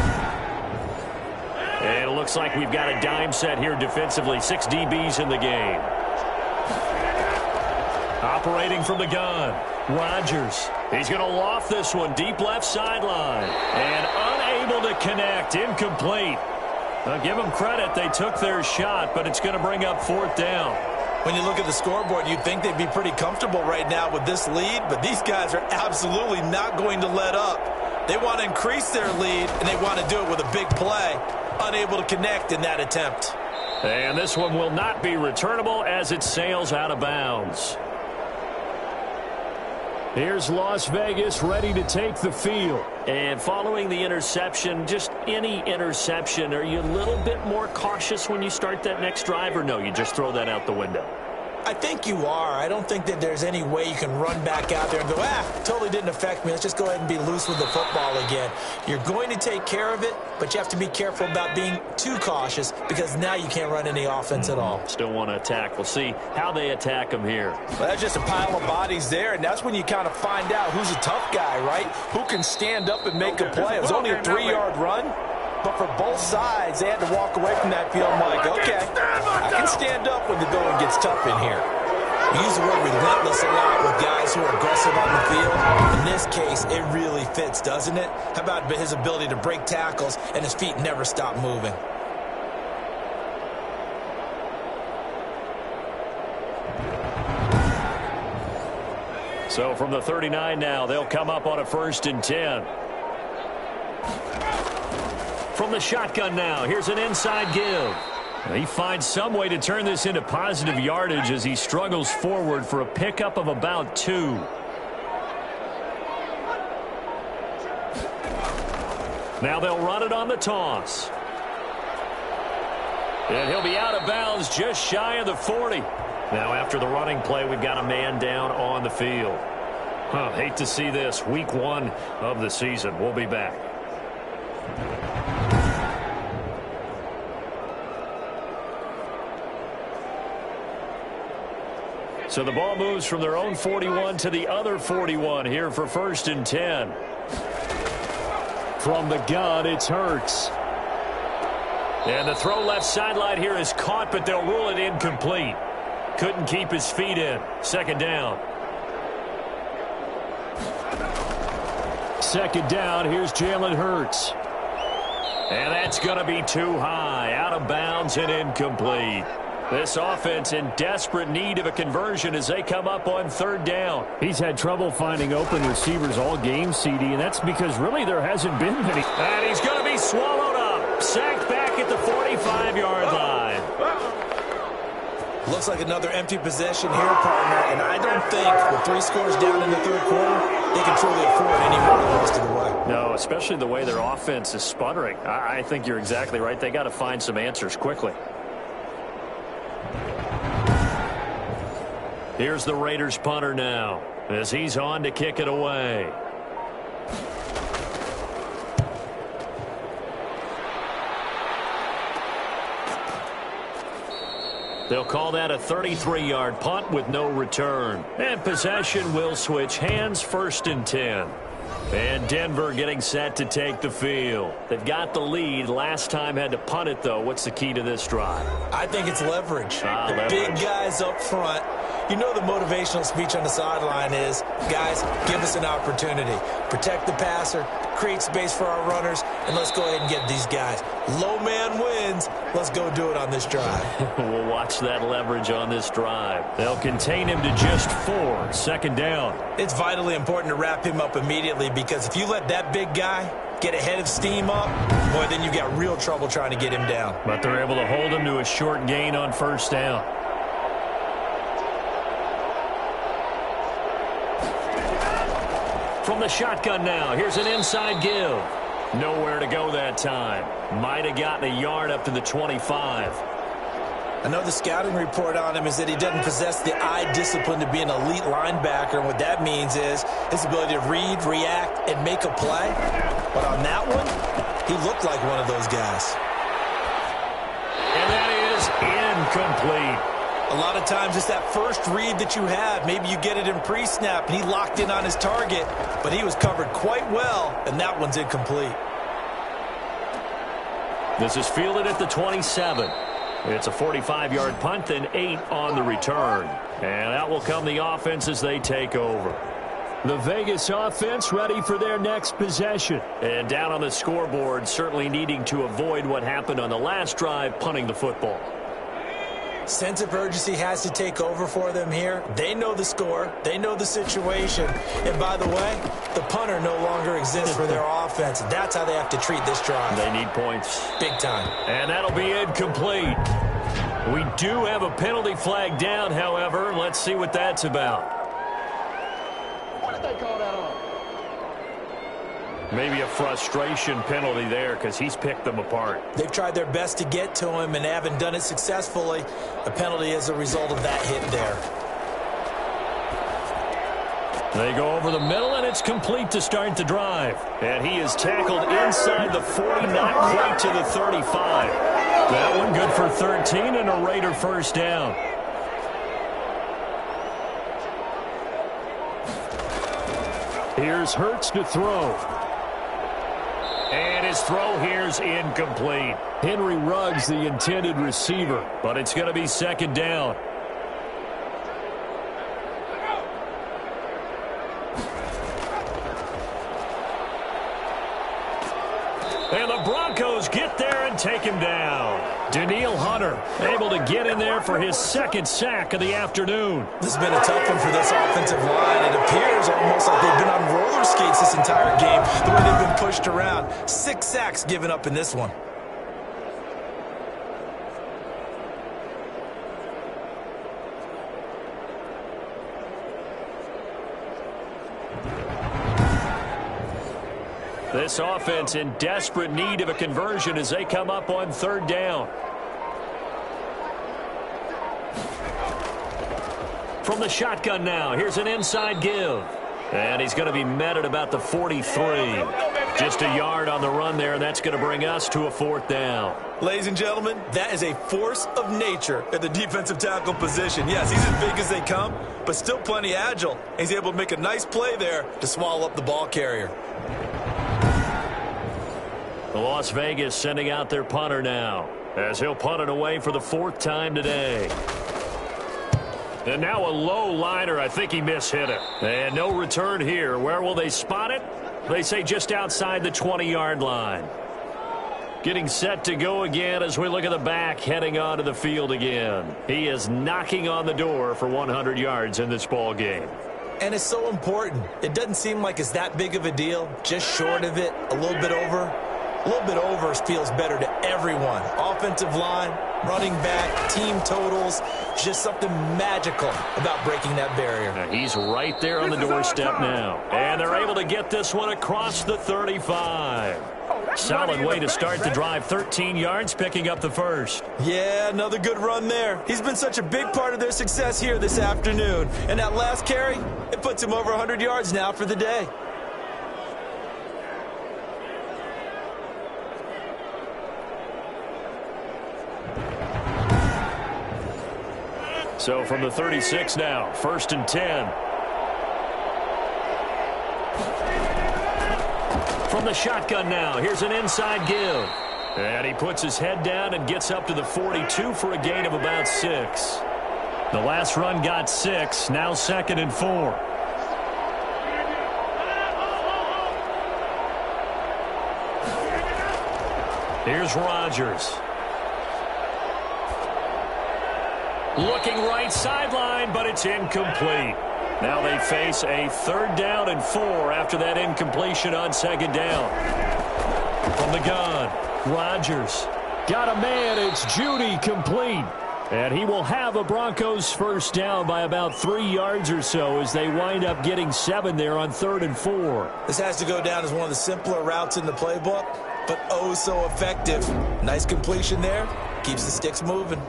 And it looks like we've got a dime set here defensively. 6 DBs in the game. Operating from the gun, Rodgers. He's going to loft this one deep left sideline. And unable to connect. Incomplete. Now, give them credit. They took their shot, but it's going to bring up 4th down. When you look at the scoreboard, you'd think they'd be pretty comfortable right now with this lead, but these guys are absolutely not going to let up. They want to increase their lead, and they want to do it with a big play. Unable to connect in that attempt. And this one will not be returnable as it sails out of bounds. Here's Las Vegas ready to take the field. And following the interception, just any interception, are you a little bit more cautious when you start that next drive, or no, you just throw that out the window? I think you are. I don't think that there's any way you can run back out there and go, totally didn't affect me. Let's just go ahead and be loose with the football again. You're going to take care of it, but you have to be careful about being too cautious because now you can't run any offense at all. Still want to attack. We'll see how they attack them here. Well, that's just a pile of bodies there, and that's when you kind of find out who's a tough guy, right? Who can stand up and make a play. It was only a 3-yard run, But for both sides, they had to walk away from that feeling like, okay, I can stand up when the going gets tough in here. We use the word relentless a lot with guys who are aggressive on the field. In this case, it really fits, doesn't it? How about his ability to break tackles and his feet never stop moving? So from the 39 now, they'll come up on a 1st and 10. From the shotgun now, here's an inside give. He finds some way to turn this into positive yardage as he struggles forward for a pickup of about 2. Now they'll run it on the toss. And he'll be out of bounds just shy of the 40. Now after the running play, we've got a man down on the field. Hate to see this. Week 1 of the season. We'll be back. So the ball moves from their own 41 to the other 41 here for 1st and 10. From the gun, it's Hurts. And the throw left sideline here is caught, but they'll rule it incomplete. Couldn't keep his feet in. 2nd down. 2nd down, here's Jalen Hurts. And that's going to be too high. Out of bounds and incomplete. This offense in desperate need of a conversion as they come up on 3rd down. He's had trouble finding open receivers all game, CD, and that's because really there hasn't been many. And he's going to be swallowed up. Sacked back at the 45-yard line. Looks like another empty possession here, partner, and I don't think with 3 scores down in the 3rd quarter, they can truly afford any more the rest of the way. No, especially the way their offense is sputtering. I think you're exactly right. They got to find some answers quickly. Here's the Raiders punter now as he's on to kick it away. They'll call that a 33-yard punt with no return. And possession will switch hands. 1st and 10. And Denver getting set to take the field. They've got the lead. Last time had to punt it, though. What's the key to this drive? I think it's leverage. Leverage. Big guys up front. You know the motivational speech on the sideline is, guys, give us an opportunity. Protect the passer, create space for our runners, and let's go ahead and get these guys. Low man wins. Let's go do it on this drive. We'll watch that leverage on this drive. They'll contain him to just 4. 2nd down. It's vitally important to wrap him up immediately because if you let that big guy get ahead of steam up, boy, then you've got real trouble trying to get him down. But they're able to hold him to a short gain on 1st down. From the shotgun now, here's an inside give. Nowhere to go that time. Might have gotten a yard up to the 25. I know the scouting report on him is that he doesn't possess the eye discipline to be an elite linebacker. And what that means is his ability to read, react, and make a play. But on that one, he looked like one of those guys. And that is incomplete. A lot of times it's that first read that you have. Maybe you get it in pre-snap, and he locked in on his target, but he was covered quite well, and that one's incomplete. This is fielded at the 27. It's a 45-yard punt, then 8 on the return. And out will come the offense as they take over. The Vegas offense ready for their next possession. And down on the scoreboard, certainly needing to avoid what happened on the last drive, punting the football. Sense of urgency has to take over for them here. They know the score. They know the situation. And by the way, the punter no longer exists for their offense. That's how they have to treat this drive. They need points. Big time. And that'll be incomplete. We do have a penalty flag down, however. Let's see what that's about. What did they call that on? Maybe a frustration penalty there because he's picked them apart. They've tried their best to get to him and haven't done it successfully. A penalty as a result of that hit there. They go over the middle, and it's complete to start the drive. And he is tackled inside the 40, not quite to the 35. That one good for 13 and a Raider 1st down. Here's Hurts to throw. And his throw here's incomplete. Henry Ruggs, the intended receiver. But it's going to be second down. And the Broncos get there and take him down. Danielle Hunter able to get in there for his second sack of the afternoon. This has been a tough one for this offensive line. It appears almost like they've been on roller skates this entire game, the way they've been pushed around. 6 sacks given up in this one. This offense in desperate need of a conversion as they come up on third down. From the shotgun now, here's an inside give. And he's going to be met at about the 43. Just a yard on the run there, and that's going to bring us to a fourth down. Ladies and gentlemen, that is a force of nature at the defensive tackle position. Yes, he's as big as they come, but still plenty agile. He's able to make a nice play there to swallow up the ball carrier. Las Vegas sending out their punter now, as he'll punt it away for the 4th time today. And now a low liner. I think he mishit it. And no return here. Where will they spot it? They say just outside the 20-yard line. Getting set to go again as we look at the back heading onto the field again. He is knocking on the door for 100 yards in this ball game. And it's so important. It doesn't seem like it's that big of a deal. Just short of it, a little bit over. A little bit over feels better to everyone. Offensive line, running back, team totals, just something magical about breaking that barrier. Now he's right there on the doorstep now. And they're able to get this one across the 35. Solid way to start the drive. 13 yards, picking up the first. Yeah, another good run there. He's been such a big part of their success here this afternoon. And that last carry, it puts him over 100 yards now for the day. So from the 36 now, 1st and 10. From the shotgun now, here's an inside give. And he puts his head down and gets up to the 42 for a gain of about 6. The last run got 6, now 2nd and 4. Here's Rodgers. Looking right sideline, but it's incomplete. Now they face a 3rd down and 4 after that incompletion on 2nd down. From the gun, Rodgers. Got a man, it's Judy, complete. And he will have a Broncos first down by about 3 yards or so as they wind up getting 7 there on 3rd and 4. This has to go down as one of the simpler routes in the playbook, but oh so effective. Nice completion there, keeps the sticks moving.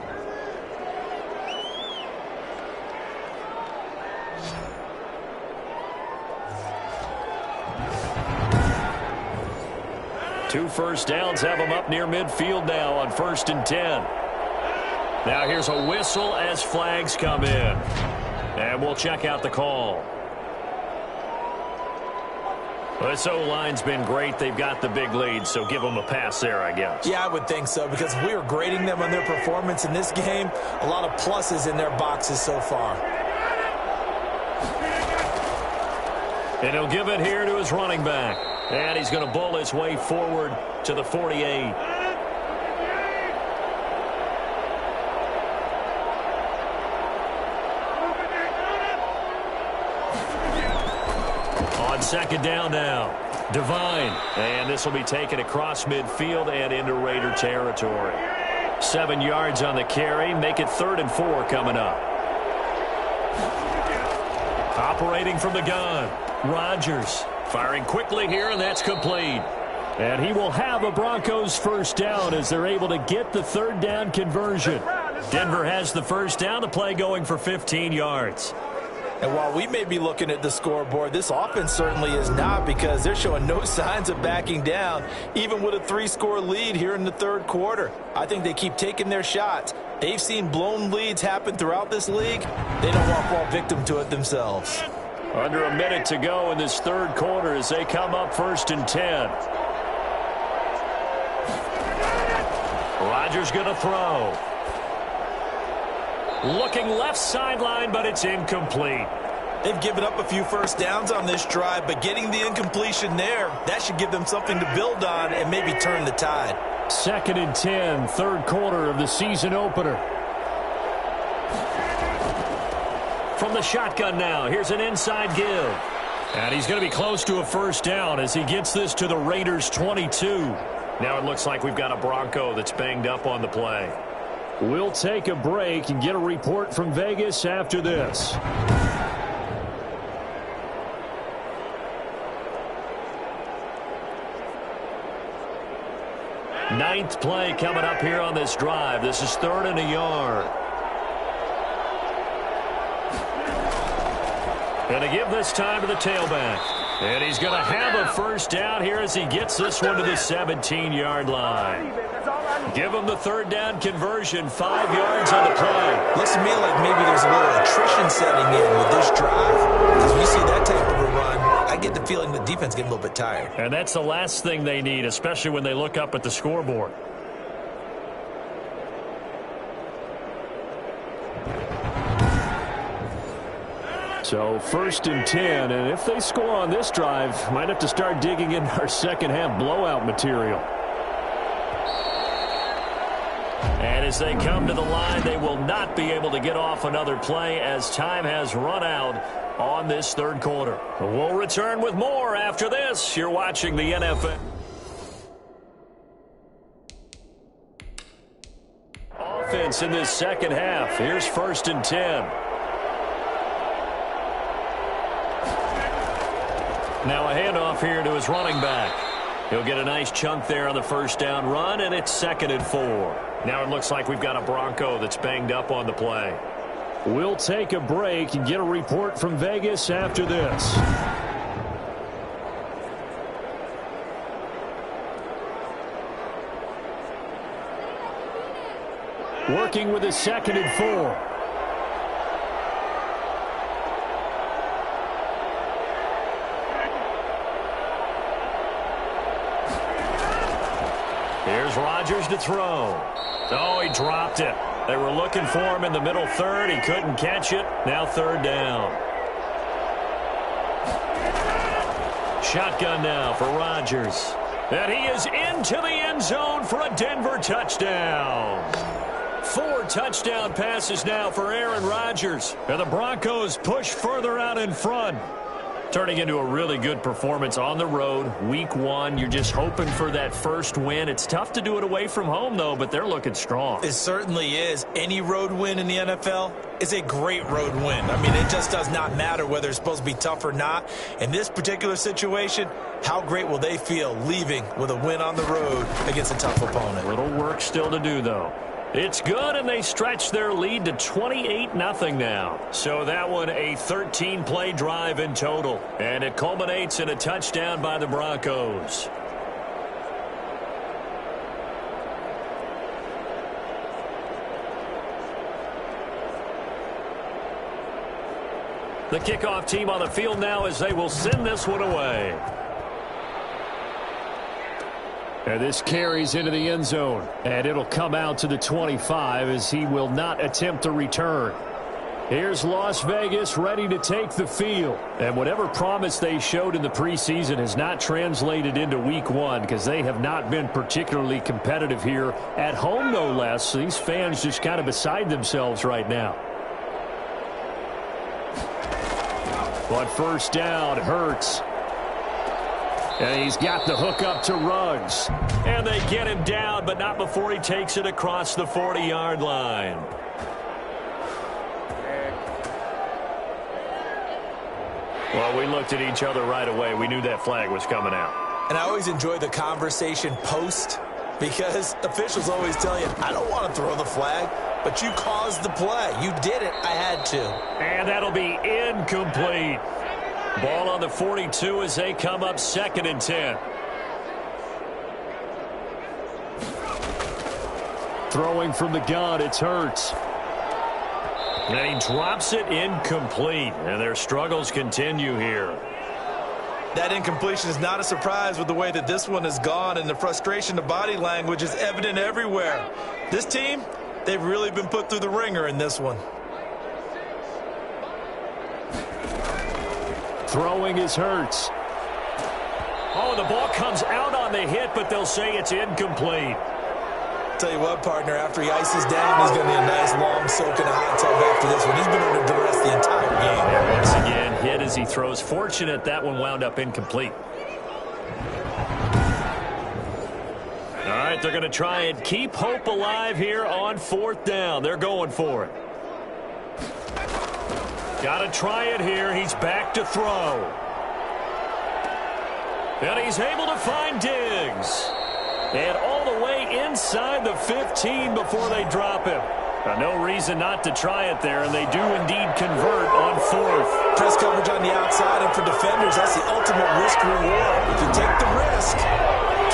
Two first downs have them up near midfield now on 1st and 10. Now here's a whistle as flags come in. And we'll check out the call. This O-line's been great. They've got the big lead, so give them a pass there, I guess. Yeah, I would think so, because if we were grading them on their performance in this game, a lot of pluses in their boxes so far. And he'll give it here to his running back. And he's going to bowl his way forward to the 48. On 2nd down now, Devine. And this will be taken across midfield and into Raider territory. 7 yards on the carry. Make it 3rd and 4 coming up. Operating from the gun, Rodgers. Firing quickly here, and that's complete. And he will have a Broncos first down as they're able to get the 3rd down conversion. Denver has the first down, the play going for 15 yards. And while we may be looking at the scoreboard, this offense certainly is not, because they're showing no signs of backing down, even with a 3-score lead here in the 3rd quarter. I think they keep taking their shots. They've seen blown leads happen throughout this league. They don't want to fall victim to it themselves. Under a minute to go in this 3rd quarter as they come up 1st and 10. Rodgers going to throw. Looking left sideline, but it's incomplete. They've given up a few first downs on this drive, but getting the incompletion there, that should give them something to build on and maybe turn the tide. 2nd and 10, third quarter of the season opener. From the shotgun now, here's an inside give. And he's going to be close to a first down as he gets this to the Raiders' 22. Now it looks like we've got a Bronco that's banged up on the play. We'll take a break and get a report from Vegas after this. Ninth play coming up here on this drive. This is 3rd and a yard. Going to give this time to the tailback. And he's going to have a first down here as he gets this one to the 17-yard line. Give him the 3rd down conversion, 5 yards on the play. Looks to me like maybe there's a little attrition setting in with this drive. As we see that type of a run, I get the feeling the defense getting a little bit tired. And that's the last thing they need, especially when they look up at the scoreboard. So 1st and 10, and if they score on this drive, might have to start digging in our second half blowout material. And as they come to the line, they will not be able to get off another play as time has run out on this 3rd quarter. We'll return with more after this. You're watching the NFL. Offense in this second half. Here's 1st and 10. Now a handoff here to his running back. He'll get a nice chunk there on the first down run, and it's 2nd and 4. Now it looks like we've got a Bronco that's banged up on the play. We'll take a break and get a report from Vegas after this. Working with his 2nd and 4. Here's Rodgers to throw. Oh, he dropped it. They were looking for him in the middle 3rd. He couldn't catch it. Now 3rd down. Shotgun now for Rodgers. And he is into the end zone for a Denver touchdown. 4 touchdown passes now for Aaron Rodgers. And the Broncos push further out in front. Turning into a really good performance on the road. Week 1, you're just hoping for that first win. It's tough to do it away from home, though, but they're looking strong. It certainly is. Any road win in the NFL is a great road win. I mean, it just does not matter whether it's supposed to be tough or not. In this particular situation, how great will they feel leaving with a win on the road against a tough opponent? Little work still to do, though. It's good, and they stretch their lead to 28-0 now. So that one a 13-play drive in total, and it culminates in a touchdown by the Broncos. The kickoff team on the field now as they will send this one away. And this carries into the end zone. And it'll come out to the 25 as he will not attempt a return. Here's Las Vegas ready to take the field. And whatever promise they showed in the preseason has not translated into week 1 because they have not been particularly competitive here at home, no less. So these fans just kind of beside themselves right now. But first down, Hurts. And he's got the hook up to Ruggs. And they get him down, but not before he takes it across the 40-yard line. Well, we looked at each other right away. We knew that flag was coming out. And I always enjoy the conversation post because officials always tell you, I don't want to throw the flag, but you caused the play. You did it. I had to. And that'll be incomplete. Ball on the 42 as they come up 2nd and 10. Throwing from the gun, it's Hurts. And he drops it incomplete. And their struggles continue here. That incompletion is not a surprise with the way that this one has gone, and the frustration, the body language is evident everywhere. This team, they've really been put through the ringer in this one. Throwing is Hurts. Oh, the ball comes out on the hit, but they'll say it's incomplete. Tell you what, partner, after he ices down, he's going to need a nice long soak in a hot tub after this one. He's been under duress the entire game. And once again, hit as he throws. Fortunate that one wound up incomplete. All right, they're going to try and keep hope alive here on 4th down. They're going for it. Got to try it here. He's back to throw. And he's able to find Diggs. And all the way inside the 15 before they drop him. No reason not to try it there, and they do indeed convert on 4th. Press coverage on the outside, and for defenders, that's the ultimate risk-reward. If you take the risk,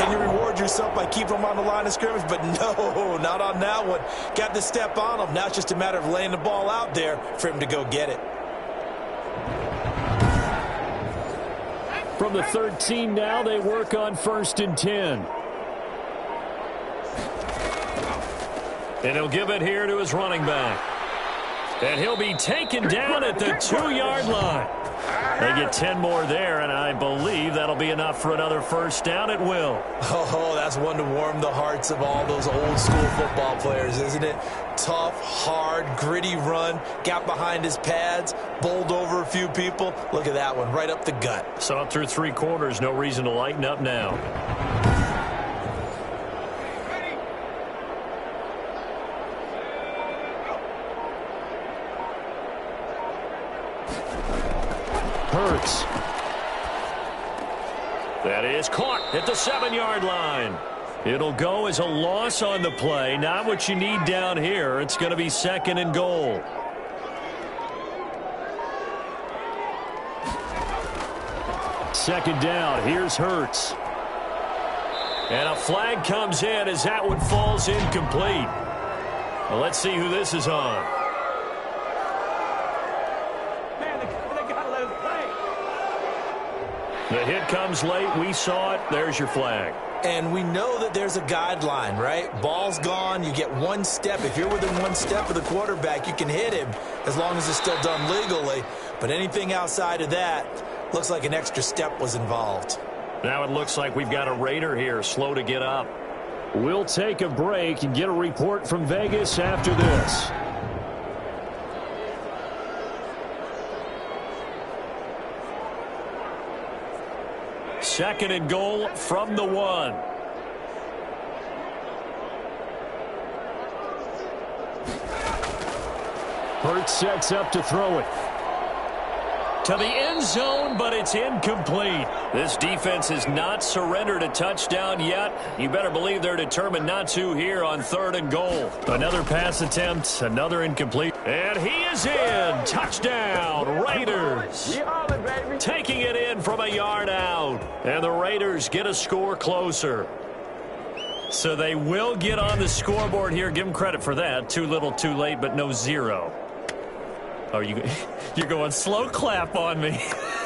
can you reward yourself by keeping them on the line of scrimmage? But no, not on that one. Got the step on him. Now it's just a matter of laying the ball out there for him to go get it. From the 13 now, they work on 1st and 10. And he'll give it here to his running back. And he'll be taken down at the 2-yard line. They get 10 more there, and I believe that'll be enough for another 1st down at will. Oh, that's one to warm the hearts of all those old-school football players, isn't it? Tough, hard, gritty run, got behind his pads, bowled over a few people. Look at that one, right up the gut. Saw it through 3 quarters, no reason to lighten up now. Hurts. That is caught at the 7-yard line. It'll go as a loss on the play. Not what you need down here. It's going to be 2nd and goal. Second down. Here's Hurts. And a flag comes in as that one falls incomplete. Well, let's see who this is on. The hit comes late. We saw it. There's your flag. And we know that there's a guideline, right? Ball's gone. You get 1 step. If you're within 1 step of the quarterback, you can hit him as long as it's still done legally. But anything outside of that, looks like an extra step was involved. Now it looks like we've got a Raider here, slow to get up. We'll take a break and get a report from Vegas after this. Second and goal from the 1. Hurts sets up to throw it. To the end zone, but it's incomplete. This defense has not surrendered a touchdown yet. You better believe they're determined not to here on 3rd and goal. Another pass attempt, another incomplete. And he is in. Touchdown, Raiders. Taking it in from a yard out. And the Raiders get a score closer. So they will get on the scoreboard here. Give them credit for that. Too little, too late, but no 0. Oh, you're going slow clap on me.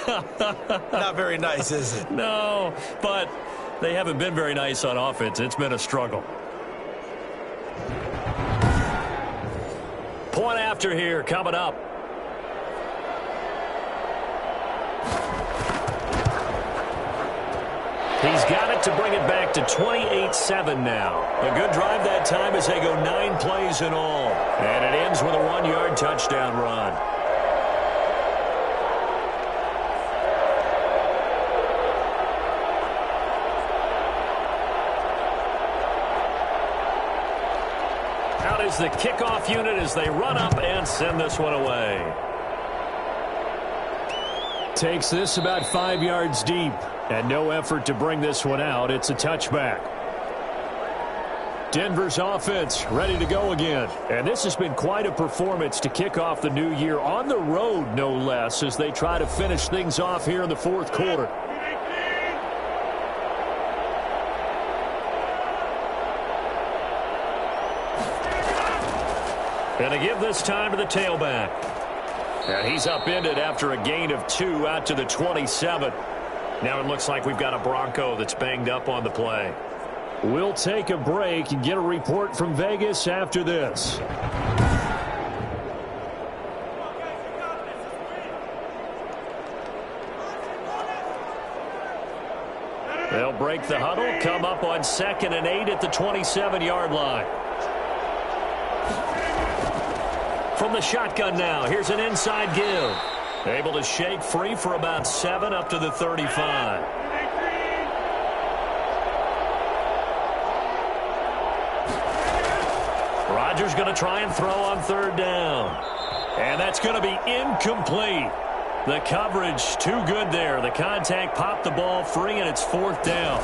Not very nice, is it? No, but they haven't been very nice on offense. It's been a struggle. Point after here coming up. He's got it to bring it back to 28-7 now. A good drive that time as they go 9 plays in all. And it ends with a 1-yard touchdown run. Out is the kickoff unit as they run up and send this one away. Takes this about 5 yards deep. And no effort to bring this one out. It's a touchback. Denver's offense ready to go again. And this has been quite a performance to kick off the new year on the road, no less, as they try to finish things off here in the 4th quarter. And to give this time to the tailback. And he's upended after a gain of 2 out to the 27. Now it looks like we've got a Bronco that's banged up on the play. We'll take a break and get a report from Vegas after this. They'll break the huddle, come up on 2nd and 8 at the 27-yard line. From the shotgun now, here's an inside give. Able to shake free for about 7 up to the 35. Rodgers going to try and throw on 3rd down. And that's going to be incomplete. The coverage too good there. The contact popped the ball free, and it's 4th down.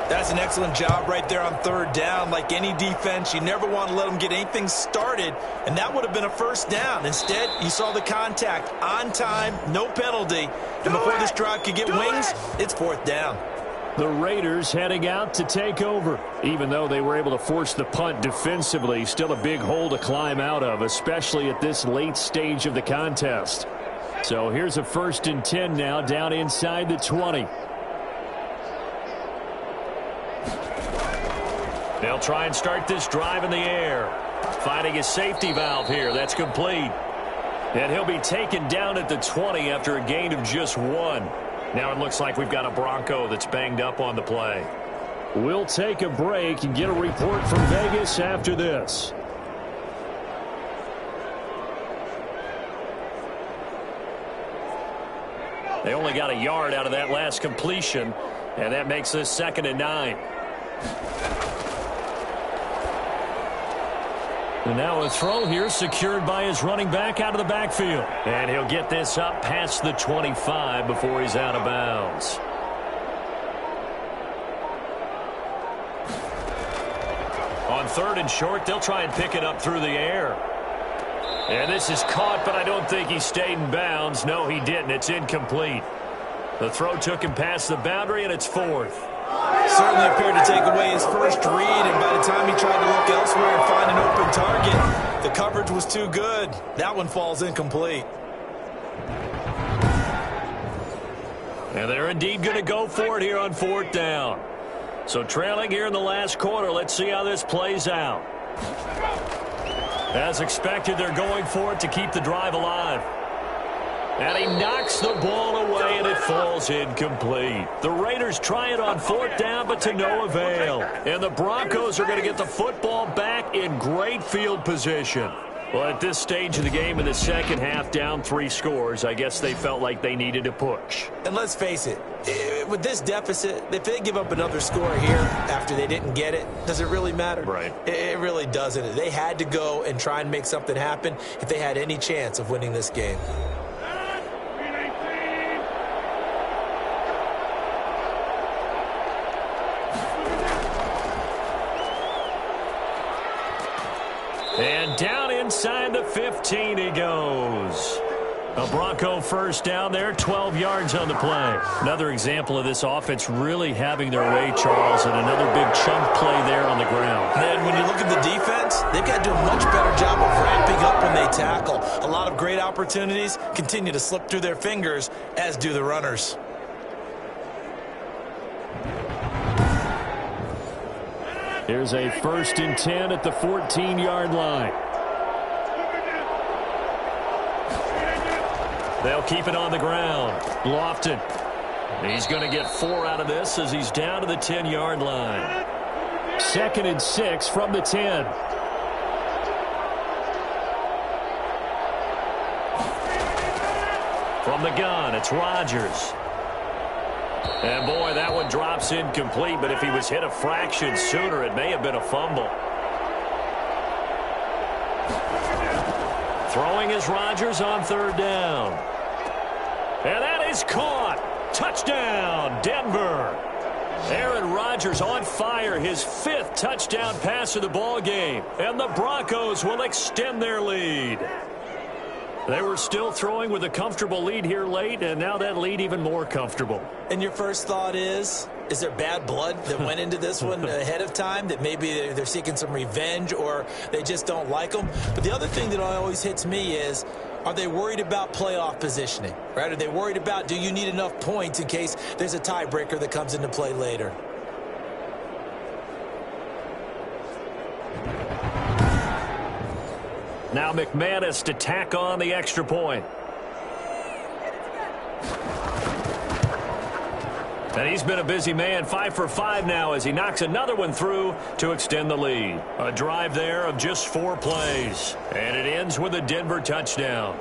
That's an excellent job right there on 3rd down. Like any defense, you never want to let them get anything started, and that would have been a 1st down. Instead, you saw the contact on time, no penalty, and before this drive could get wings, it's 4th down. The Raiders heading out to take over. Even though they were able to force the punt defensively, still a big hole to climb out of, especially at this late stage of the contest. So here's a 1st and 10 now, down inside the 20. They'll try and start this drive in the air. Finding a safety valve here. That's complete. And he'll be taken down at the 20 after a gain of just 1. Now it looks like we've got a Bronco that's banged up on the play. We'll take a break and get a report from Vegas after this. They only got a yard out of that last completion, and that makes this 2nd and 9. And now a throw here secured by his running back out of the backfield. And he'll get this up past the 25 before he's out of bounds. On 3rd and short, they'll try and pick it up through the air. And this is caught, but I don't think he stayed in bounds. No, he didn't. It's incomplete. The throw took him past the boundary, and it's 4th. Certainly appeared to take away his first read, and by the time he tried to look elsewhere and find an open target, the coverage was too good. That one falls incomplete. And they're indeed going to go for it here on 4th down. So trailing here in the last quarter, let's see how this plays out. As expected, they're going for it to keep the drive alive. And he knocks the ball away, and it falls incomplete. The Raiders try it on 4th down, but to no avail. And the Broncos are going to get the football back in great field position. Well, at this stage of the game in the second half, down 3 scores, I guess they felt like they needed a push. And let's face it, with this deficit, if they give up another score here after they didn't get it, does it really matter? Right. It really doesn't. They had to go and try and make something happen if they had any chance of winning this game. And down inside the 15 he goes. A Bronco 1st down there, 12 yards on the play. Another example of this offense really having their way, Charles, and another big chunk play there on the ground. And when you look at the defense, they've got to do a much better job of wrapping up when they tackle. A lot of great opportunities continue to slip through their fingers, as do the runners. Here's a 1st and 10 at the 14-yard line. They'll keep it on the ground. Lofton. He's going to get 4 out of this as he's down to the 10-yard line. 2nd and 6 from the 10. From the gun, it's Rodgers. And, boy, that one drops incomplete, but if he was hit a fraction sooner, it may have been a fumble. Throwing is Rodgers on 3rd down. And that is caught. Touchdown, Denver. Aaron Rodgers on fire, his 5th touchdown pass of the ball game. And the Broncos will extend their lead. They were still throwing with a comfortable lead here late, and now that lead even more comfortable. And your first thought is there bad blood that went into this one ahead of time, that maybe they're seeking some revenge or they just don't like them? But the other thing that always hits me is, Are they worried about playoff positioning, right? Are they worried about, do you need enough points in case there's a tiebreaker that comes into play later? Now McManus to tack on the extra point. And he's been a busy man, 5 for 5 now as he knocks another one through to extend the lead. A drive there of just 4 plays. And it ends with a Denver touchdown.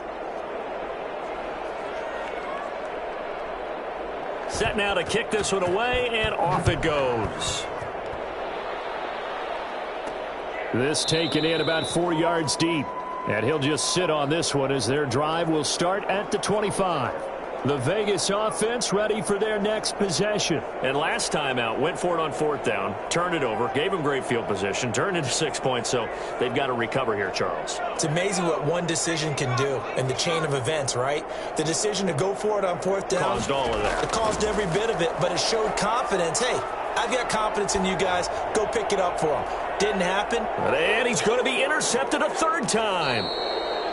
Set now to kick this one away, and off it goes. This taken in about 4 yards deep. And he'll just sit on this one as their drive will start at the 25. The Vegas offense ready for their next possession. And last time out, went for it on 4th down, turned it over, gave them great field position, turned into 6 points, so they've got to recover here, Charles. It's amazing what one decision can do in the chain of events, right? The decision to go for it on 4th down. Caused all of that. It caused every bit of it, but it showed confidence. Hey, I've got confidence in you guys. Go pick it up for them. Didn't happen. And he's going to be intercepted a 3rd time.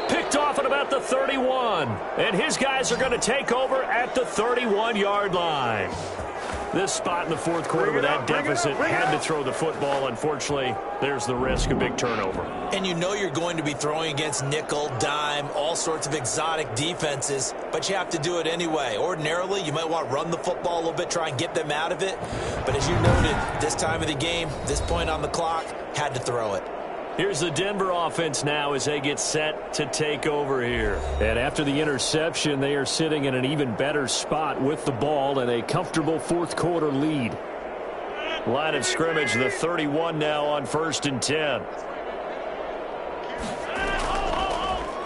Picked off at about the 31. And his guys are going to take over at the 31-yard line. This spot in the 4th quarter with that deficit had to throw the football. Unfortunately, there's the risk of big turnover. And you know you're going to be throwing against nickel, dime, all sorts of exotic defenses, but you have to do it anyway. Ordinarily, you might want to run the football a little bit, try and get them out of it. But as you noted, this time of the game, this point on the clock, had to throw it. Here's the Denver offense now as they get set to take over here. And after the interception, they are sitting in an even better spot with the ball and a comfortable 4th quarter lead. Line of scrimmage, the 31 now on 1st and 10.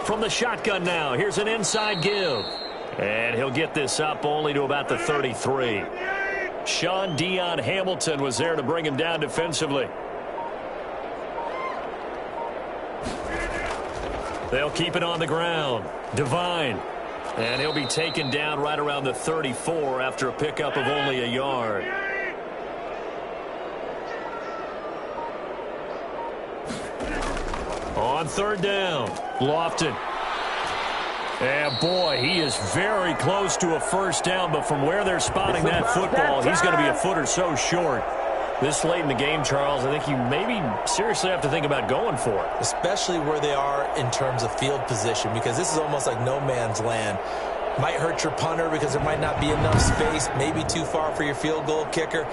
From the shotgun now, here's an inside give. And he'll get this up only to about the 33. Sean Dion Hamilton was there to bring him down defensively. They'll keep it on the ground. Devine. And he'll be taken down right around the 34 after a pickup of only a yard. On 3rd down, Lofton. And boy, he is very close to a 1st down, but from where they're spotting that football, he's going to be a foot or so short. This late in the game, Charles, I think you maybe seriously have to think about going for it. Especially where they are in terms of field position, because this is almost like no man's land. Might hurt your punter because there might not be enough space, maybe too far for your field goal kicker.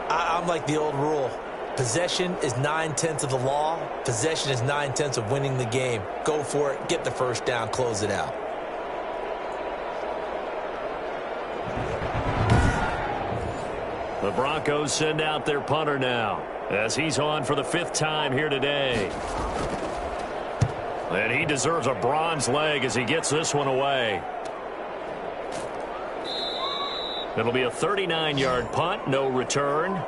I'm like the old rule. Possession is 9/10 of the law. Possession is 9/10 of winning the game. Go for it, get the 1st down, close it out. The Broncos send out their punter now as he's on for the 5th time here today. And he deserves a bronze leg as he gets this one away. It'll be a 39-yard punt, no return.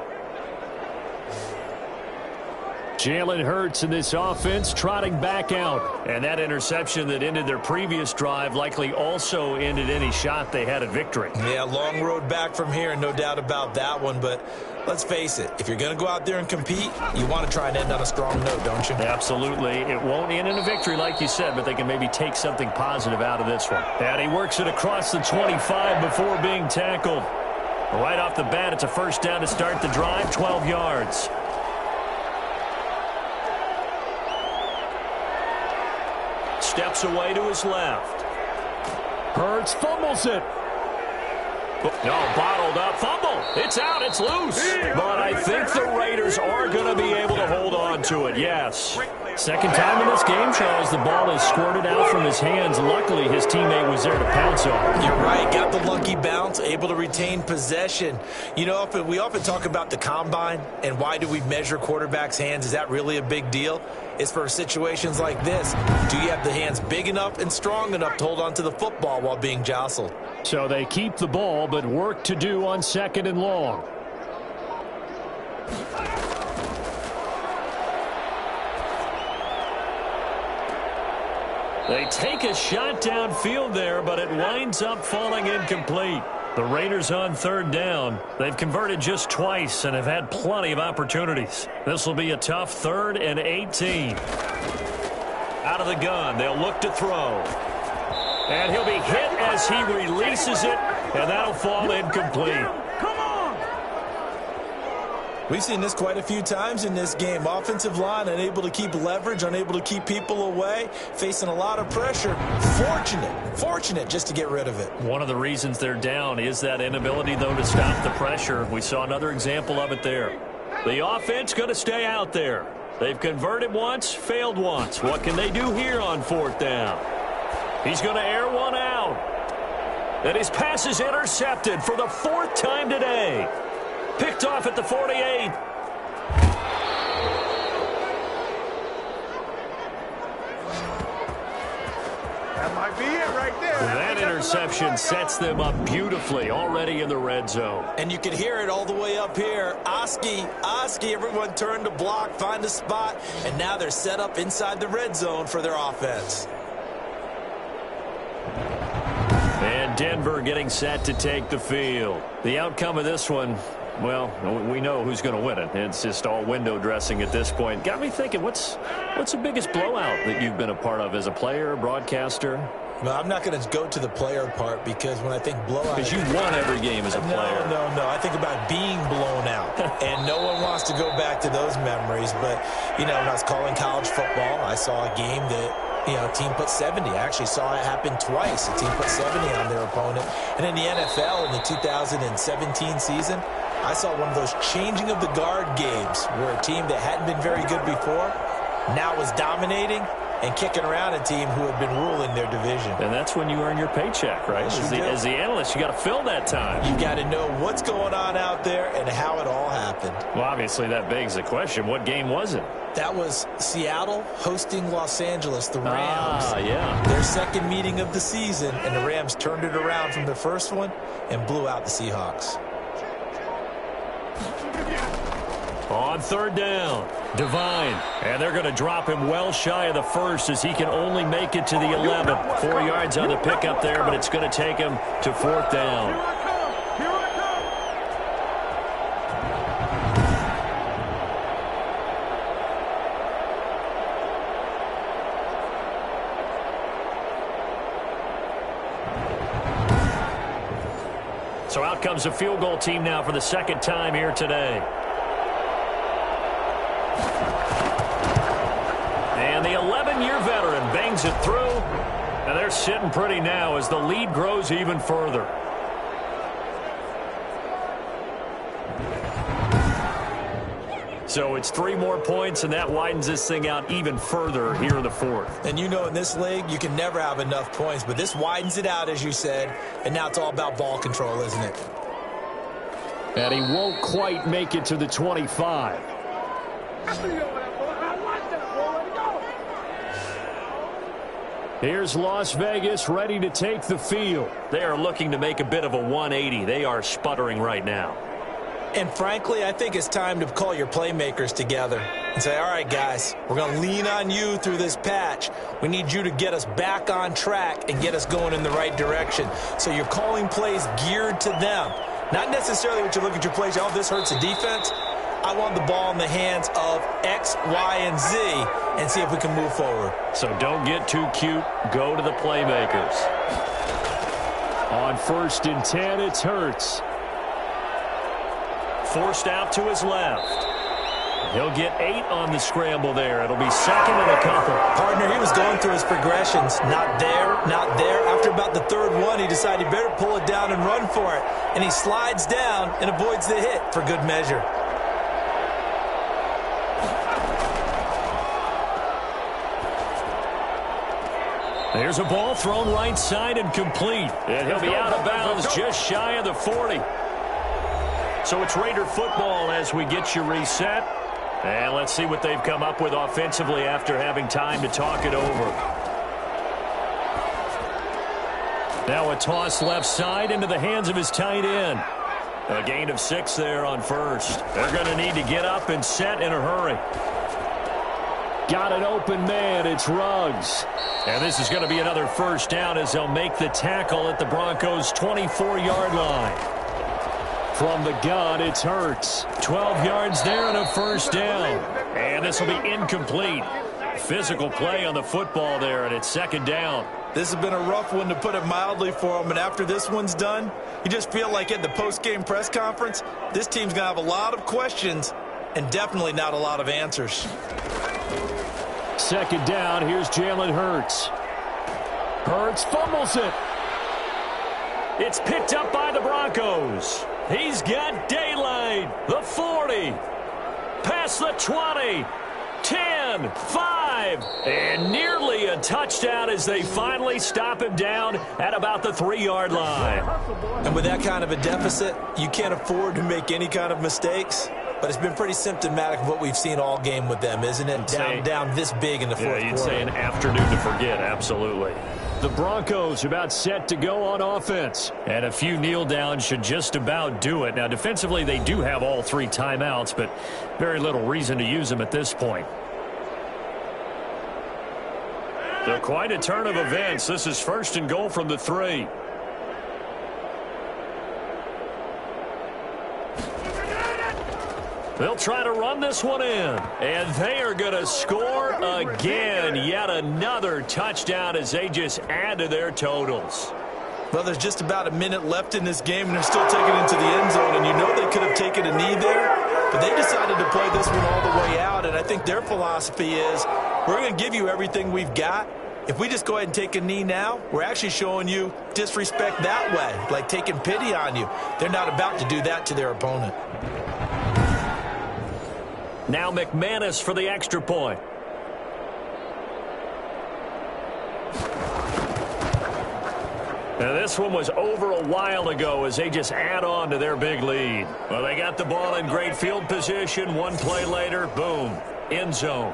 Jalen Hurts in this offense trotting back out. And that interception that ended their previous drive likely also ended any shot they had at victory. Yeah, long road back from here, no doubt about that one. But let's face it, if you're going to go out there and compete, you want to try and end on a strong note, don't you? Absolutely. It won't end in a victory like you said, but they can maybe take something positive out of this one. And he works it across the 25 before being tackled. Right off the bat, it's a 1st down to start the drive, 12 yards. Steps away to his left. Hurts fumbles it. No, bottled up. Fumble. It's out. It's loose. But I think the Raiders are going to be able to hold on to it. Yes. 2nd time in this game, Charles, the ball is squirted out from his hands. Luckily, his teammate was there to pounce on it. You're right. Got the lucky bounce, able to retain possession. You know, we often talk about the combine and why do we measure quarterbacks' hands. Is that really a big deal? It's for situations like this. Do you have the hands big enough and strong enough to hold on to the football while being jostled? So they keep the ball, but work to do on 2nd and long. They take a shot downfield there, but it winds up falling incomplete. The Raiders on 3rd down. They've converted just twice and have had plenty of opportunities. This will be a tough 3rd and 18. Out of the gun, they'll look to throw. And he'll be hit as he releases it, and that'll fall incomplete. We've seen this quite a few times in this game. Offensive line unable to keep leverage, unable to keep people away, facing a lot of pressure. Fortunate just to get rid of it. One of the reasons they're down is that inability, though, to stop the pressure. We saw another example of it there. The offense going to stay out there. They've converted once, failed once. What can they do here on 4th down? He's going to air one out. And his pass is intercepted for the 4th time today. Picked off at the 48. That might be it right there. That interception sets them up beautifully already in the red zone. And you can hear it all the way up here. Oski, everyone turned to block, find a spot, and now they're set up inside the red zone for their offense. And Denver getting set to take the field. The outcome of this one, well, we know who's going to win it. It's just all window dressing at this point. Got me thinking, what's the biggest blowout that you've been a part of as a player, broadcaster? No, I'm not going to go to the player part because when I think blowout... Because you won every game as a player. No. I think about being blown out. And no one wants to go back to those memories. But, when I was calling college football, I saw a game that... a team put 70. I actually saw it happen twice. A team put 70 on their opponent. And in the NFL in the 2017 season, I saw one of those changing of the guard games where a team that hadn't been very good before now was dominating and kicking around a team who had been ruling their division. And that's when you earn your paycheck, right? As the analyst, you got to fill that time. You got to know what's going on out there and how it all happened. Well, obviously that begs the question, what game was it? That was Seattle hosting Los Angeles, the Rams. Yeah. Their second meeting of the season, and the Rams turned it around from the first one and blew out the Seahawks. On 3rd down, Devine. And they're going to drop him well shy of the first as he can only make it to the 11. 4 yards on the pickup there, but it's going to take him to 4th down. So out comes a field goal team now for the 2nd time here today. And the 11-year veteran bangs it through. And they're sitting pretty now as the lead grows even further. So it's 3 more points, and that widens this thing out even further here in the 4th. And in this league, you can never have enough points, but this widens it out, as you said, and now it's all about ball control, isn't it? And he won't quite make it to the 25. Here's Las Vegas ready to take the field. They are looking to make a bit of a 180. They are sputtering right now. And frankly, I think it's time to call your playmakers together and say, all right, guys, we're going to lean on you through this patch. We need you to get us back on track and get us going in the right direction. So you're calling plays geared to them. Not necessarily what you look at your plays, oh, this hurts the defense. I want the ball in the hands of X, Y, and Z and see if we can move forward. So don't get too cute. Go to the playmakers. On 1st and 10, it's Hurts. Forced out to his left. He'll get 8 on the scramble there. It'll be 2nd and a couple. Partner, he was going through his progressions. Not there, not there. After about the 3rd one, he decided he better pull it down and run for it. And he slides down and avoids the hit for good measure. There's a ball thrown right side and complete. And he'll be out of bounds just shy of the 40. So it's Raider football as we get you reset. And let's see what they've come up with offensively after having time to talk it over. Now a toss left side into the hands of his tight end. A gain of 6 there on 1st. They're going to need to get up and set in a hurry. Got an open man. It's Ruggs. And this is going to be another 1st down as they'll make the tackle at the Broncos' 24-yard line. From the gun, it's Hurts. 12 yards there and a 1st down. And this will be incomplete. Physical play on the football there, and it's second down. This has been a rough one, to put it mildly, for them. And after this one's done, you just feel like at the post-game press conference, this team's going to have a lot of questions and definitely not a lot of answers. Second down, here's Jalen Hurts. Hurts fumbles it. It's picked up by the Broncos. He's got daylight. The 40. Past the 20. 10, 5, and nearly a touchdown as they finally stop him down at about the 3-yard line. And with that kind of a deficit, you can't afford to make any kind of mistakes. But it's been pretty symptomatic of what we've seen all game with them, isn't it? Down this big in the fourth quarter. You'd say an afternoon to forget, absolutely. The Broncos about set to go on offense. And a few kneel downs should just about do it. Now, defensively, they do have all 3 timeouts, but very little reason to use them at this point. So quite a turn of events. This is first and goal from the 3. They'll try to run this one in. And they are going to score again. Yet another touchdown as they just add to their totals. Well, there's just about a minute left in this game, and they're still taking it into the end zone. And you know they could have taken a knee there, but they decided to play this one all the way out. And I think their philosophy is, we're going to give you everything we've got. If we just go ahead and take a knee now, we're actually showing you disrespect that way, like taking pity on you. They're not about to do that to their opponent. Now McManus for the extra point. Now this one was over a while ago as they just add on to their big lead. Well, they got the ball in great field position. One play later, boom, end zone.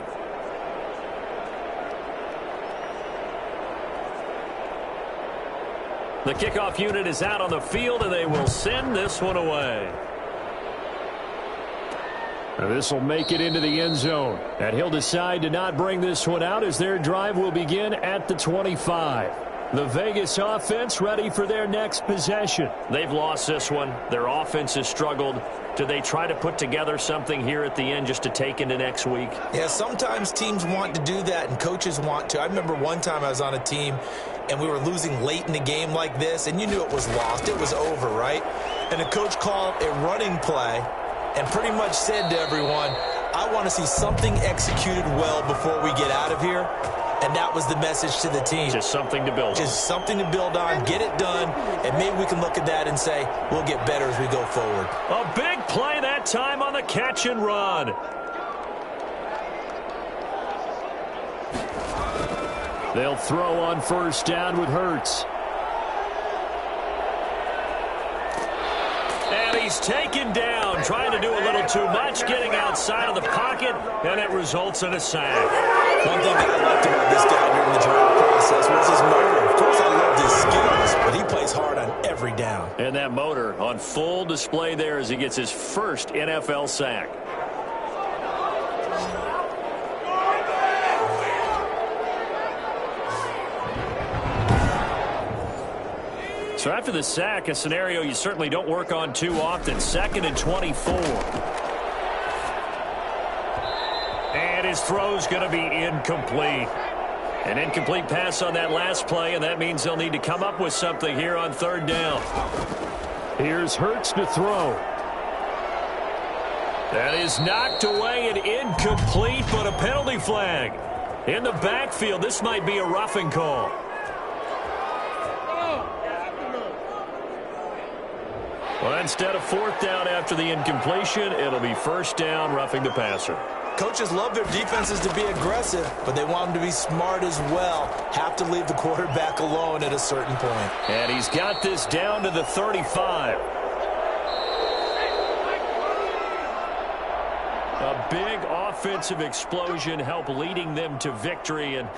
The kickoff unit is out on the field, and they will send this one away. This will make it into the end zone. And he'll decide to not bring this one out as their drive will begin at the 25. The Vegas offense ready for their next possession. They've lost this one. Their offense has struggled. Do they try to put together something here at the end just to take into next week? Yeah, sometimes teams want to do that and coaches want to. I remember one time I was on a team and we were losing late in the game like this, and you knew it was lost. It was over, right? And the coach called a running play and pretty much said to everyone, I want to see something executed well before we get out of here. And that was the message to the team. Just something to build on. Just something to build on, get it done, and maybe we can look at that and say, we'll get better as we go forward. A big play that time on the catch and run. They'll throw on first down with Hurts. And he's taken down, trying to do a little too much, getting outside of the pocket, and it results in a sack. One thing that I liked about this guy during the draft process was his motor. Of course, I loved his skills, but he plays hard on every down. And that motor on full display there as he gets his first NFL sack. So after the sack, a scenario you certainly don't work on too often. 2nd and 24. And his throw's going to be incomplete. An incomplete pass on that last play, and that means they'll need to come up with something here on 3rd down. Here's Hurts to throw. That is knocked away and incomplete, but a penalty flag. In the backfield, this might be a roughing call. Well, instead of 4th down after the incompletion, it'll be 1st down, roughing the passer. Coaches love their defenses to be aggressive, but they want them to be smart as well. Have to leave the quarterback alone at a certain point. And he's got this down to the 35. A big offensive explosion helped leading them to victory. And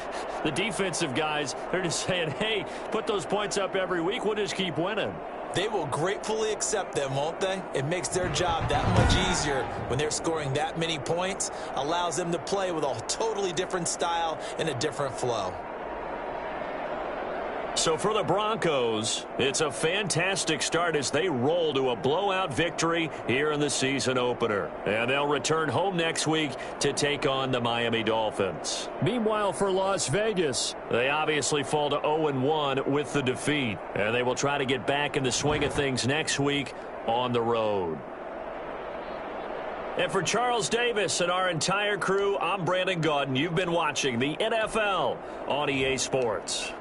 the defensive guys, they're just saying, hey, put those points up every week. We'll just keep winning. They will gratefully accept them, won't they? It makes their job that much easier when they're scoring that many points. Allows them to play with a totally different style and a different flow. So for the Broncos, it's a fantastic start as they roll to a blowout victory here in the season opener. And they'll return home next week to take on the Miami Dolphins. Meanwhile, for Las Vegas, they obviously fall to 0-1 with the defeat. And they will try to get back in the swing of things next week on the road. And for Charles Davis and our entire crew, I'm Brandon Gaudin. You've been watching the NFL on EA Sports.